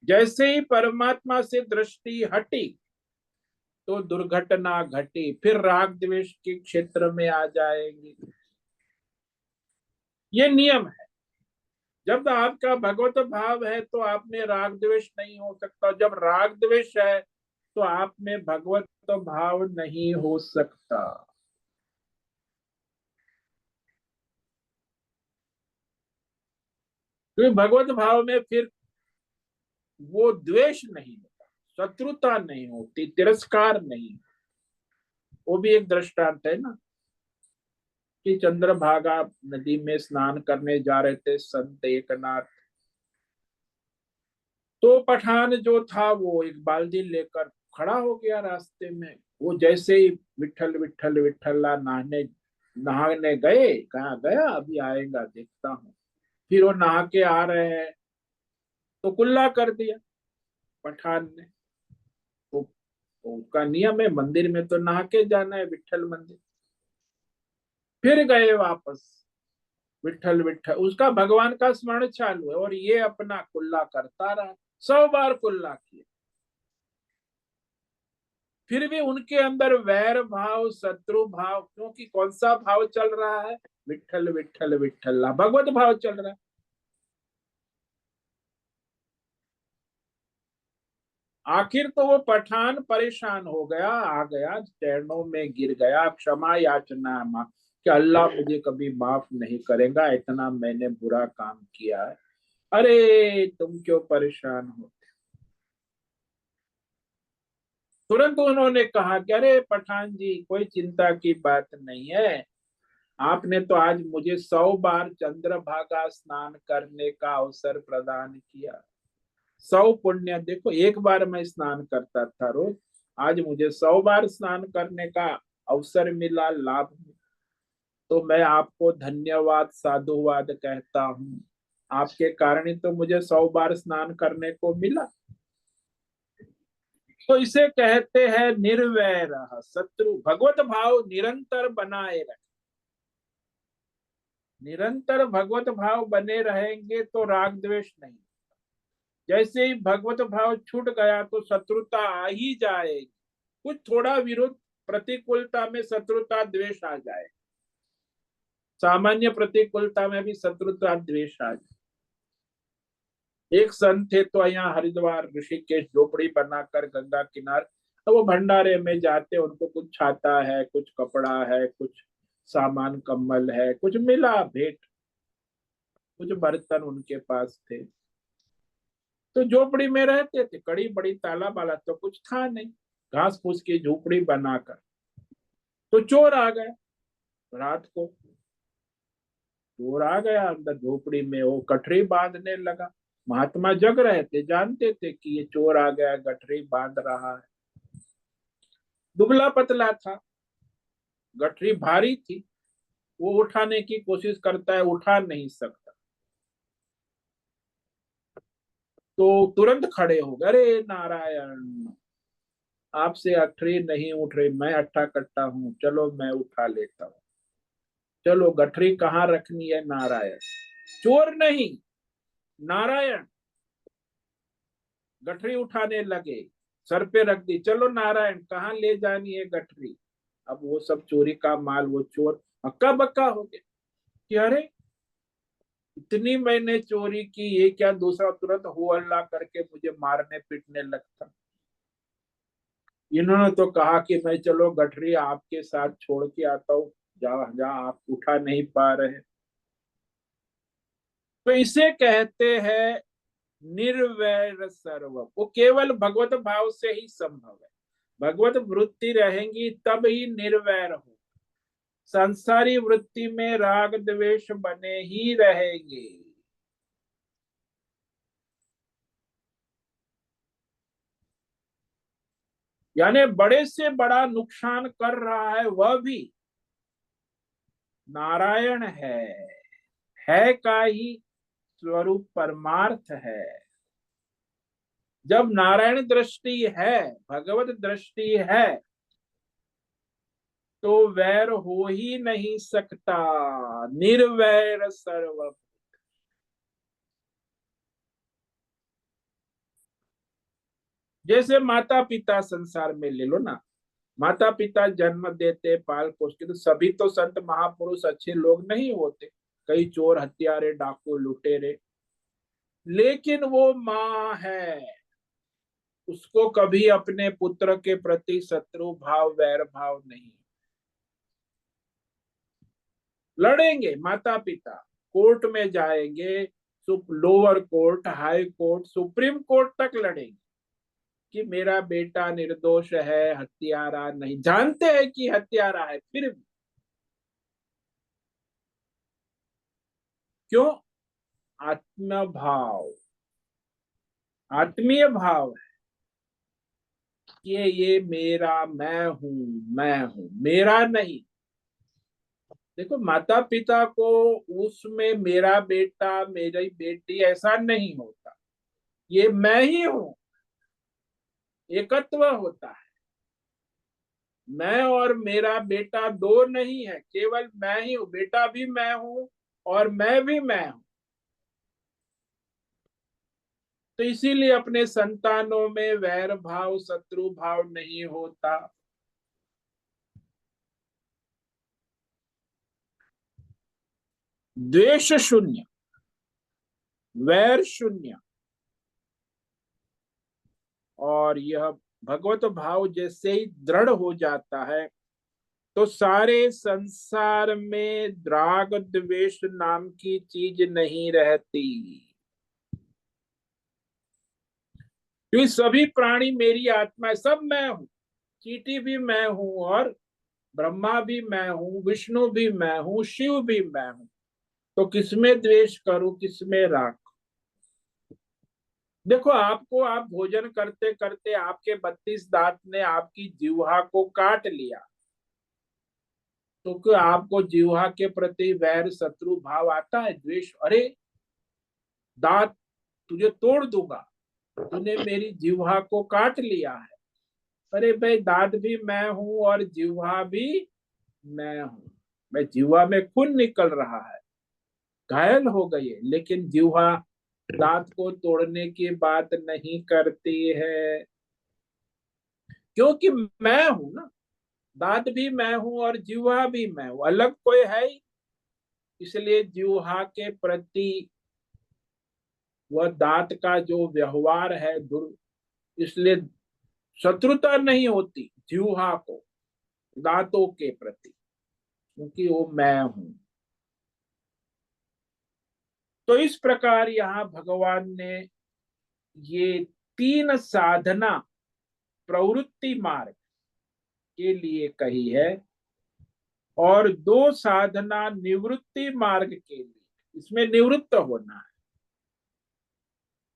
जैसे ही परमात्मा से दृष्टि हटी तो दुर्घटना घटी, फिर राग द्वेष के क्षेत्र में आ जाएंगे। ये नियम है। जब आपका भगवत भाव है तो आप में राग द्वेष नहीं हो सकता, जब राग द्वेष है तो आप में भगवत भाव नहीं हो सकता। क्योंकि भगवत भाव में फिर वो द्वेष नहीं होता, शत्रुता नहीं होती, तिरस्कार नहीं। वो भी एक दृष्टांत है ना, कि चंद्रभागा नदी में स्नान करने जा रहे थे संत एकनाथ। तो पठान जो था वो एक बाल्टी लेकर खड़ा हो गया रास्ते में। वो जैसे ही विठल विठल विठला नहाने नहाने गए, कहा गया अभी आएगा देखता हूँ। फिर वो नहा के आ रहे हैं तो कुल्ला कर दिया पठान ने। तो उसका नियम है, मंदिर में तो नहा के जाना है, विठल मंदिर। फिर गए वापस, विठल विठल, उसका भगवान का स्मरण चालू है और ये अपना कुल्ला करता रहा। 100 बार कुल्ला किया, फिर भी उनके अंदर वैर भाव, शत्रु भाव, क्योंकि कौन सा भाव चल रहा है, विठल विठल विठल, भगवत भाव चल रहा है। आखिर तो वो पठान परेशान हो गया, आ गया चरणों में गिर गया, क्षमा याचना मां कि अल्लाह मुझे कभी माफ नहीं करेगा, इतना मैंने बुरा काम किया है। अरे तुम क्यों परेशान हो। तुरंत उन्होंने कहा कि अरे पठान जी कोई चिंता की बात नहीं है, आपने तो आज मुझे 100 बार चंद्रभागा स्नान करने का अवसर प्रदान किया। 100 पुण्य, देखो एक बार मैं स्नान करता था रोज, आज मुझे 100 बार स्नान करने का अवसर मिला, लाभ मिला। तो मैं आपको धन्यवाद साधुवाद कहता हूँ, आपके कारण ही तो मुझे 100 बार स्नान करने को मिला। तो इसे कहते हैं निर्वैर शत्रु, भगवत भाव निरंतर बनाए रहे। निरंतर भगवत भाव बने रहेंगे तो राग द्वेष नहीं। जैसे ही भगवत भाव छूट गया तो शत्रुता आ ही जाएगी, कुछ थोड़ा विरोध प्रतिकूलता में शत्रुता द्वेष आ जाए, सामान्य प्रतिकूलता में भी शत्रुता द्वेष आ जाए। एक संत थे तो यहाँ हरिद्वार ऋषिकेश झोपड़ी बनाकर गंगा किनार, तो वो भंडारे में जाते, उनको कुछ छाता है, कुछ कपड़ा है, कुछ सामान कम्बल है, कुछ मिला भेंट, कुछ बर्तन उनके पास थे। तो झोपड़ी में रहते थे, कड़ी बड़ी ताला बाला तो कुछ था नहीं, घास फूस की झोपड़ी बनाकर। तो चोर आ गए रात को, चोर आ गया अंदर झोपड़ी में, वो गठरी बांधने लगा। महात्मा जग रहे थे, जानते थे कि ये चोर आ गया, गठरी बांध रहा है। दुबला पतला था, गठरी भारी थी, वो उठाने की कोशिश करता है, उठा नहीं सकता। तो तुरंत खड़े हो गए, अरे नारायण, आपसे गठरी नहीं उठ रही, मैं अट्ठा कट्टा हूं, चलो मैं उठा लेता हूँ। चलो गठरी कहाँ रखनी है नारायण, चोर नहीं नारायण। गठरी उठाने लगे, सर पे रख दी, चलो नारायण कहाँ ले जानी है गठरी। अब वो सब चोरी का माल, वो चोर हक्का बक्का हो गया कि अरे इतनी मैंने चोरी की, ये क्या दूसरा, तुरंत हो अल्लाह करके मुझे मारने पीटने लगता। इन्होंने तो कहा कि मैं चलो गठरी आपके साथ छोड़ के आता हूँ, जहाँ जहाँ आप उठा नहीं पा रहे। तो इसे कहते हैं निर्वैर सर्व, वो केवल भगवत भाव से ही संभव है। भगवत वृत्ति रहेंगी तब ही निर्वैर हो, संसारी वृत्ति में राग द्वेष बने ही रहेंगे। यानी बड़े से बड़ा नुकसान कर रहा है वह भी नारायण है का ही स्वरूप परमार्थ है। जब नारायण दृष्टि है, भगवत दृष्टि है, तो वैर हो ही नहीं सकता, निर्वैर सर्व। जैसे माता पिता संसार में ले लो ना, माता पिता जन्म देते पाल पोस के, तो सभी तो संत महापुरुष अच्छे लोग नहीं होते, कई चोर हत्यारे डाकू लुटेरे, लेकिन वो माँ है, उसको कभी अपने पुत्र के प्रति शत्रु भाव वैर भाव नहीं। लड़ेंगे माता पिता, कोर्ट में जाएंगे, lower court, high court, supreme court तक लड़ेंगे कि मेरा बेटा निर्दोष है, हत्यारा नहीं, जानते हैं कि हत्यारा है, फिर भी क्यों, आत्म भाव, आत्मीय भाव है कि ये मेरा, मैं हूं मेरा नहीं। देखो माता पिता को उसमें मेरा बेटा मेरी बेटी ऐसा नहीं होता, ये मैं ही हूं, एकत्व होता है। मैं और मेरा बेटा दो नहीं है, केवल मैं ही हूं, बेटा भी मैं हूं और मैं भी मैं हूं। तो इसीलिए अपने संतानों में वैर भाव शत्रु भाव नहीं होता। द्वेष शून्य, वैर शून्य, और यह भगवत भाव जैसे ही दृढ़ हो जाता है तो सारे संसार में राग द्वेष नाम की चीज नहीं रहती, क्योंकि सभी प्राणी मेरी आत्मा है, सब मैं हूं। चींटी भी मैं हूं और ब्रह्मा भी मैं हूं, विष्णु भी मैं हूं, शिव भी मैं हूं। तो किसमें द्वेष करूं, किसमें राग? देखो, आपको आप भोजन करते करते आपके 32 दांत ने आपकी जिह्वा को काट लिया, तो क्या आपको जिह्वा के प्रति वैर शत्रु भाव आता है, द्वेष? अरे दांत तुझे तोड़ दूंगा, तूने मेरी जिह्वा को काट लिया है। अरे भाई, दांत भी मैं हूं और जिह्वा भी मैं हूं। मैं जिह्वा में खून निकल रहा है, घायल हो गई है, लेकिन जिह्वा दांत को तोड़ने की बात नहीं करती है, क्योंकि मैं हूं ना। दांत भी मैं हूं और जिह्वा भी मैं हूं, अलग कोई है ही। इसलिए जिह्वा के प्रति वह दांत का जो व्यवहार है दुर, इसलिए शत्रुता नहीं होती जिह्वा को दांतों के प्रति, क्योंकि वो मैं हूं। तो इस प्रकार यहाँ भगवान ने ये 3 साधना प्रवृत्ति मार्ग के लिए कही है और 2 साधना निवृत्ति मार्ग के लिए। इसमें निवृत्त होना है।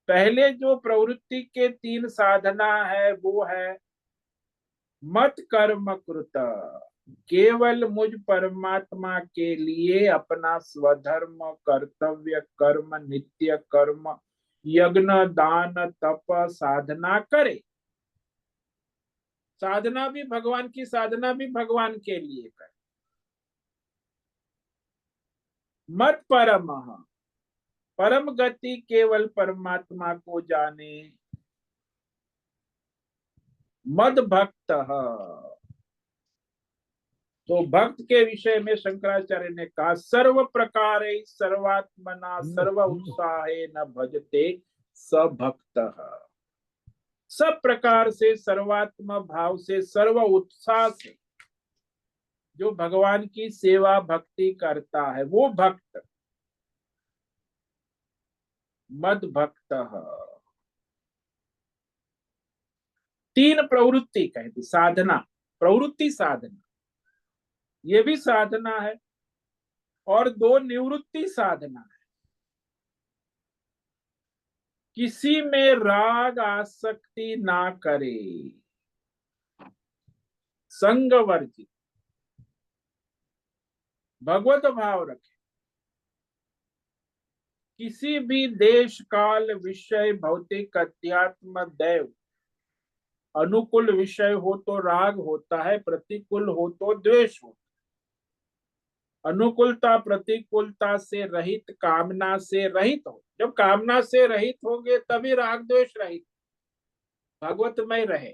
पहले जो प्रवृत्ति के 3 साधना है वो है मत कर्म कृत, केवल मुझ परमात्मा के लिए अपना स्वधर्म कर्तव्य कर्म नित्य कर्म यज्ञ दान तप साधना करे। साधना भी भगवान की, साधना भी भगवान के लिए करे। मत परम, परम गति केवल परमात्मा को जाने। मद भक्त, तो भक्त के विषय में शंकराचार्य ने कहा सर्व प्रकार सर्वात्मना सर्व उत्साहे न भजते स भक्त। सब प्रकार से सर्वात्म भाव से सर्व उत्साह से जो भगवान की सेवा भक्ति करता है वो भक्त। मद भक्त, 3 प्रवृत्ति कहती साधना, प्रवृत्ति साधना ये भी साधना है, और 2 निवृत्ति साधना है। किसी में राग आसक्ति ना करे, संग वर्जित, भगवत भाव रखे। किसी भी देश काल विषय भौतिक अध्यात्म दैव अनुकूल विषय हो तो राग होता है, प्रतिकूल हो तो द्वेष होता है। अनुकूलता प्रतिकूलता से रहित, कामना से रहित हो। जब कामना से रहित होंगे तभी राग द्वेष रहित, भगवतमय रहे।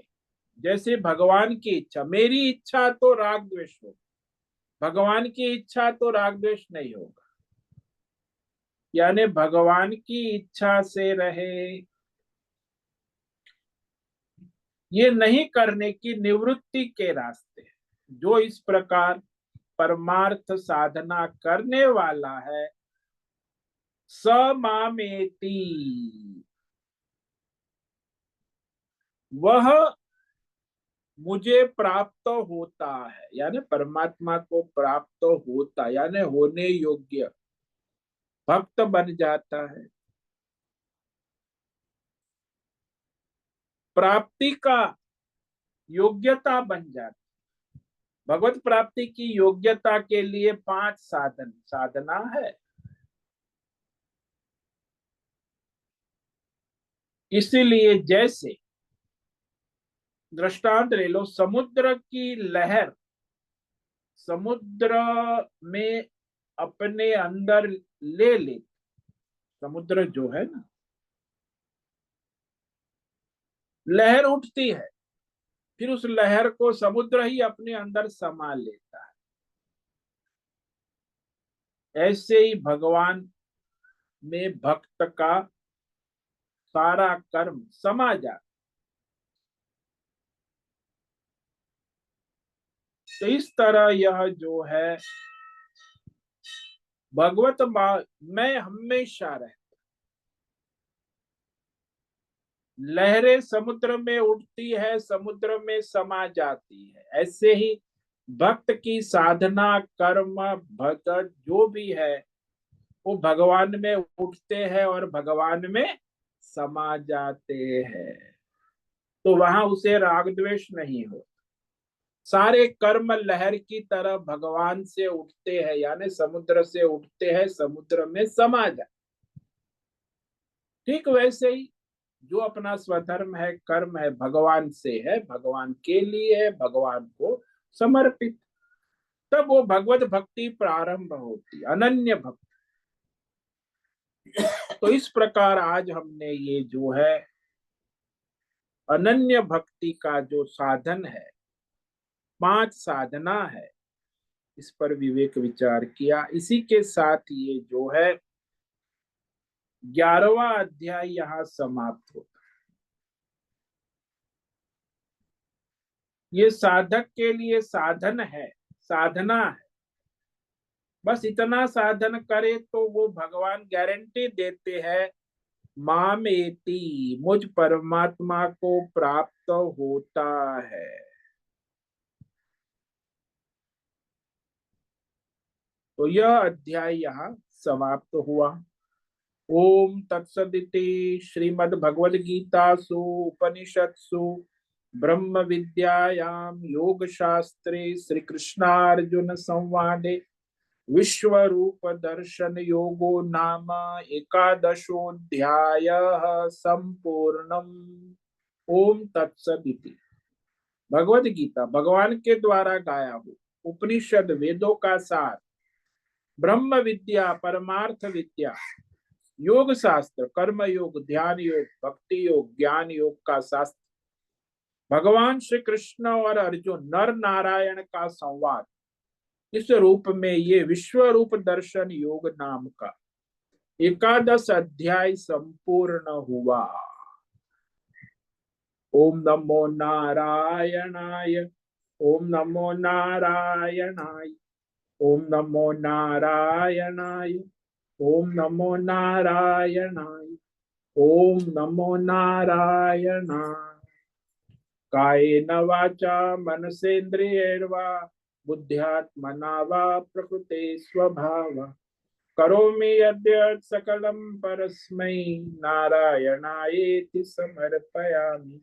जैसे भगवान की इच्छा, मेरी इच्छा तो राग द्वेष हो, भगवान की इच्छा तो राग द्वेष नहीं होगा। यानी भगवान की इच्छा से रहे, ये नहीं करने की निवृत्ति के रास्ते। जो इस प्रकार परमार्थ साधना करने वाला है स मामेति, वह मुझे प्राप्त होता है, यानी परमात्मा को प्राप्त होता, यानी होने योग्य भक्त बन जाता है। प्राप्ति का योग्यता बन जाती। भगवत प्राप्ति की योग्यता के लिए 5 साधना है। इसीलिए जैसे दृष्टांत ले लो, समुद्र की लहर समुद्र में अपने अंदर ले, समुद्र जो है ना, लहर उठती है, फिर उस लहर को समुद्र ही अपने अंदर समा लेता है। ऐसे ही भगवान में भक्त का सारा कर्म समा जाता, तो इस तरह यह जो है भगवत में हमेशा रहे। लहरें समुद्र में उठती है, समुद्र में समा जाती है, ऐसे ही भक्त की साधना, कर्म, भगत जो भी है वो भगवान में उठते हैं और भगवान में समा जाते हैं। तो वहां उसे राग द्वेष नहीं हो। सारे कर्म लहर की तरह भगवान से उठते हैं, यानी समुद्र से उठते हैं, समुद्र में समा जाते। ठीक वैसे ही जो अपना स्वधर्म है, कर्म है, भगवान से है, भगवान के लिए है, भगवान को समर्पित, तब वो भगवत भक्ति प्रारंभ होती, अनन्य भक्ति। तो इस प्रकार आज हमने ये जो है अनन्य भक्ति का जो साधन है, 5 साधना है, इस पर विवेक विचार किया। इसी के साथ ये जो है 11वां अध्याय यहाँ समाप्त होता। ये साधक के लिए साधन है, साधना है। बस इतना साधन करे तो वो भगवान गारंटी देते हैं, मामेति, मुझ परमात्मा को प्राप्त होता है। तो यह अध्याय यहाँ समाप्त हुआ। ओम तत्सदिति श्रीमद् भगवद गीतासु उपनिषत्सु ब्रह्म विद्यायां योग शास्त्रे श्री कृष्णार्जुन संवादे विश्व रूप दर्शन योगो नाम एकादशोऽध्यायः संपूर्णम्। ओम तत्सदिति। भगवद गीता भगवान के द्वारा गाया हो, उपनिषद वेदों का सार, ब्रह्म विद्या परमार्थ विद्या, योग शास्त्र, कर्म योग, ध्यान योग, भक्ति योग, ज्ञान योग का शास्त्र, भगवान श्री कृष्ण और अर्जुन नर नारायण का संवाद, इस रूप में ये विश्व रूप दर्शन योग नाम का 11 अध्याय संपूर्ण हुआ। ओम नमो नारायणाय, ओम नमो नारायणाय, ओम नमो नारायणाय, ओम नमो नारायणाय, ओम नमो नारायणाय। कायेन वाचा मनसेन्द्रियैर्वा बुद्ध्यात्मना वा प्रकृते स्वभावा करोमि यद्यत् सकलं परस्मै नारायणायेति समर्पयामि।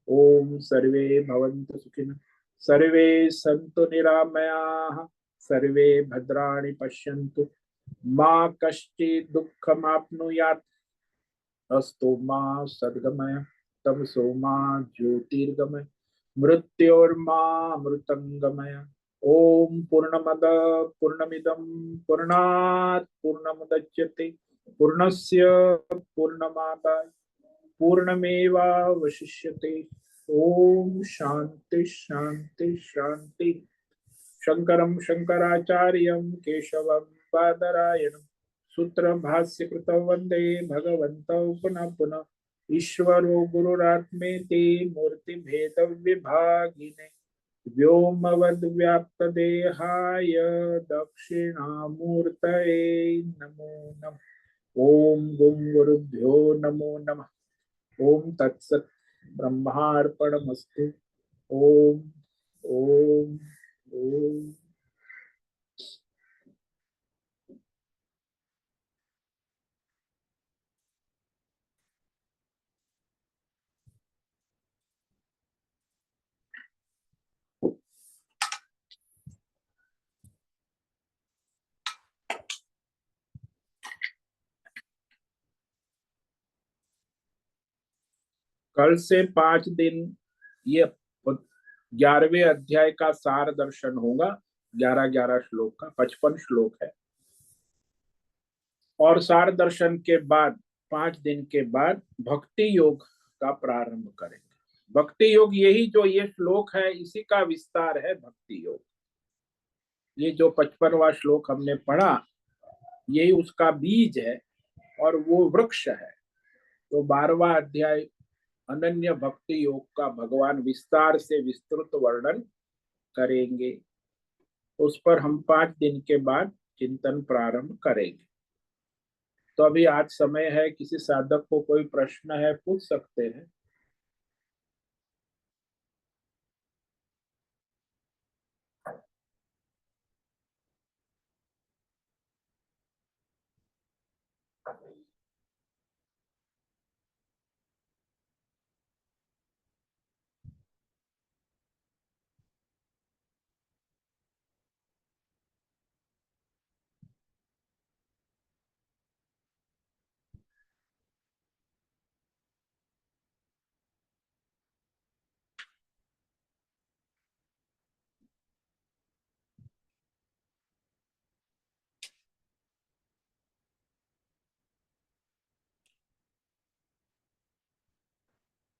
ओम सर्वे भवन्तु सुखिनः, सर्वे सन्तु निरामयाः, सर्वे भद्राणि पश्यन्तु, मा कश्चित् दुःखमाप्नुयात्। अस्तु मा सद्गमय, तमसो मा ज्योतिर्गमय, मृत्योर्मा मृतंगमय। ओम पूर्णमद पूर्णमिदं पूर्णात् पूर्णमुदच्यते पूर्णस्य पूर्णमादाय पूर्णमेवावशिष्यते। ओम शांति शांति शांति। शंकरं शंकराचार्यं केशवं बादरायणं सूत्र भाष्य कृतौ वंदे भगवन्तौ पुनः पुनः। ईश्वरो गुरुरात्मेति मूर्ति भेद विभागिने व्योमवद्व्याप्त देहाय दक्षिणामूर्तये नमो नमः। ओम गुं गुरुभ्यो नमो नमः। ओम तत्सत् ब्रह्मार्पणमस्तु। ओम ओम ओम। कल से 5 दिन ये 11वें अध्याय का सार दर्शन होगा। 11-11 श्लोक का 55 श्लोक है। और सार दर्शन के बाद 5 दिन के बाद भक्ति योग का प्रारंभ करेंगे। भक्ति योग यही जो ये श्लोक है इसी का विस्तार है भक्ति योग। ये जो 55वां श्लोक हमने पढ़ा यही उसका बीज है और वो वृक्ष है। तो 12वां अध्याय अनन्य भक्ति योग का भगवान विस्तार से विस्तृत वर्णन करेंगे। उस पर हम 5 दिन के बाद चिंतन प्रारंभ करेंगे। तो अभी आज समय है, किसी साधक को कोई प्रश्न है पूछ सकते हैं।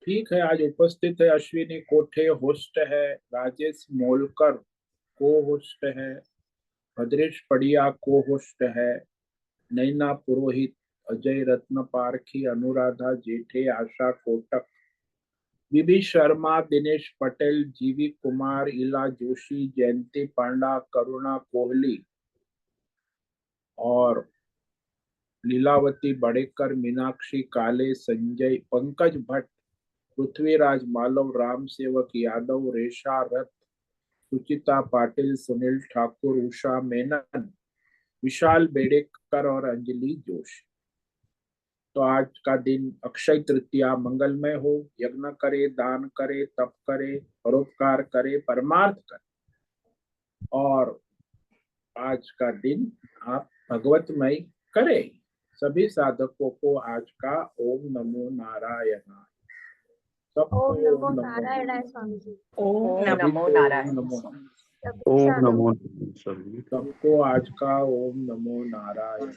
ठीक है, आज उपस्थित है अश्विनी कोठे होस्ट है, राजेश मोलकर को होस्ट है, भद्रेश पड़िया को होस्ट है, नैना पुरोहित, अजय रत्न पारखी, अनुराधा जेठे, आशा कोटक, बीबी शर्मा, दिनेश पटेल, जीवी कुमार, इला जोशी, जयंती पांडा, करुणा कोहली और लीलावती बड़ेकर, मीनाक्षी काले, संजय, पंकज भट्ट, पृथ्वीराज मालव, राम सेवक यादव, रेशा रथ, सुचिता पाटिल, सुनील ठाकुर, उषा मेनन, विशाल बेड़ेकर और अंजलि जोशी। तो आज का दिन अक्षय तृतीया मंगलमय हो। यज्ञ करे, दान करे, तप करे, परोपकार करे, परमार्थ करे और आज का दिन आप भगवतमय करें। सभी साधकों को आज का ओम नमो नारायणाय। ओम सबको नमो ओम नमो नारायणाय स्वामी जी। ओम सभी नमो को ओम नारायण। नमो। ओम नमो सबको आज का ओम नमो नारायण।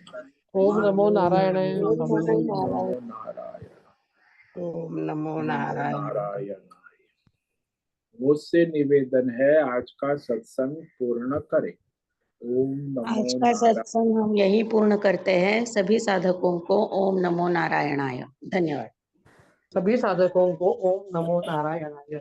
ओम नमो नारायणाय। ओम नमो ओम नारायण। नमो नारायण। ओम नमो नमो नारायण। नारायण। मुझसे निवेदन है आज का सत्संग पूर्ण करें। ओम आज नमो का नारायण। सत्संग हम यही पूर्ण करते हैं। सभी साधकों को ओम नमो नारायणाय। धन्यवाद। सभी साधकों को ओम नमो नारायणाय।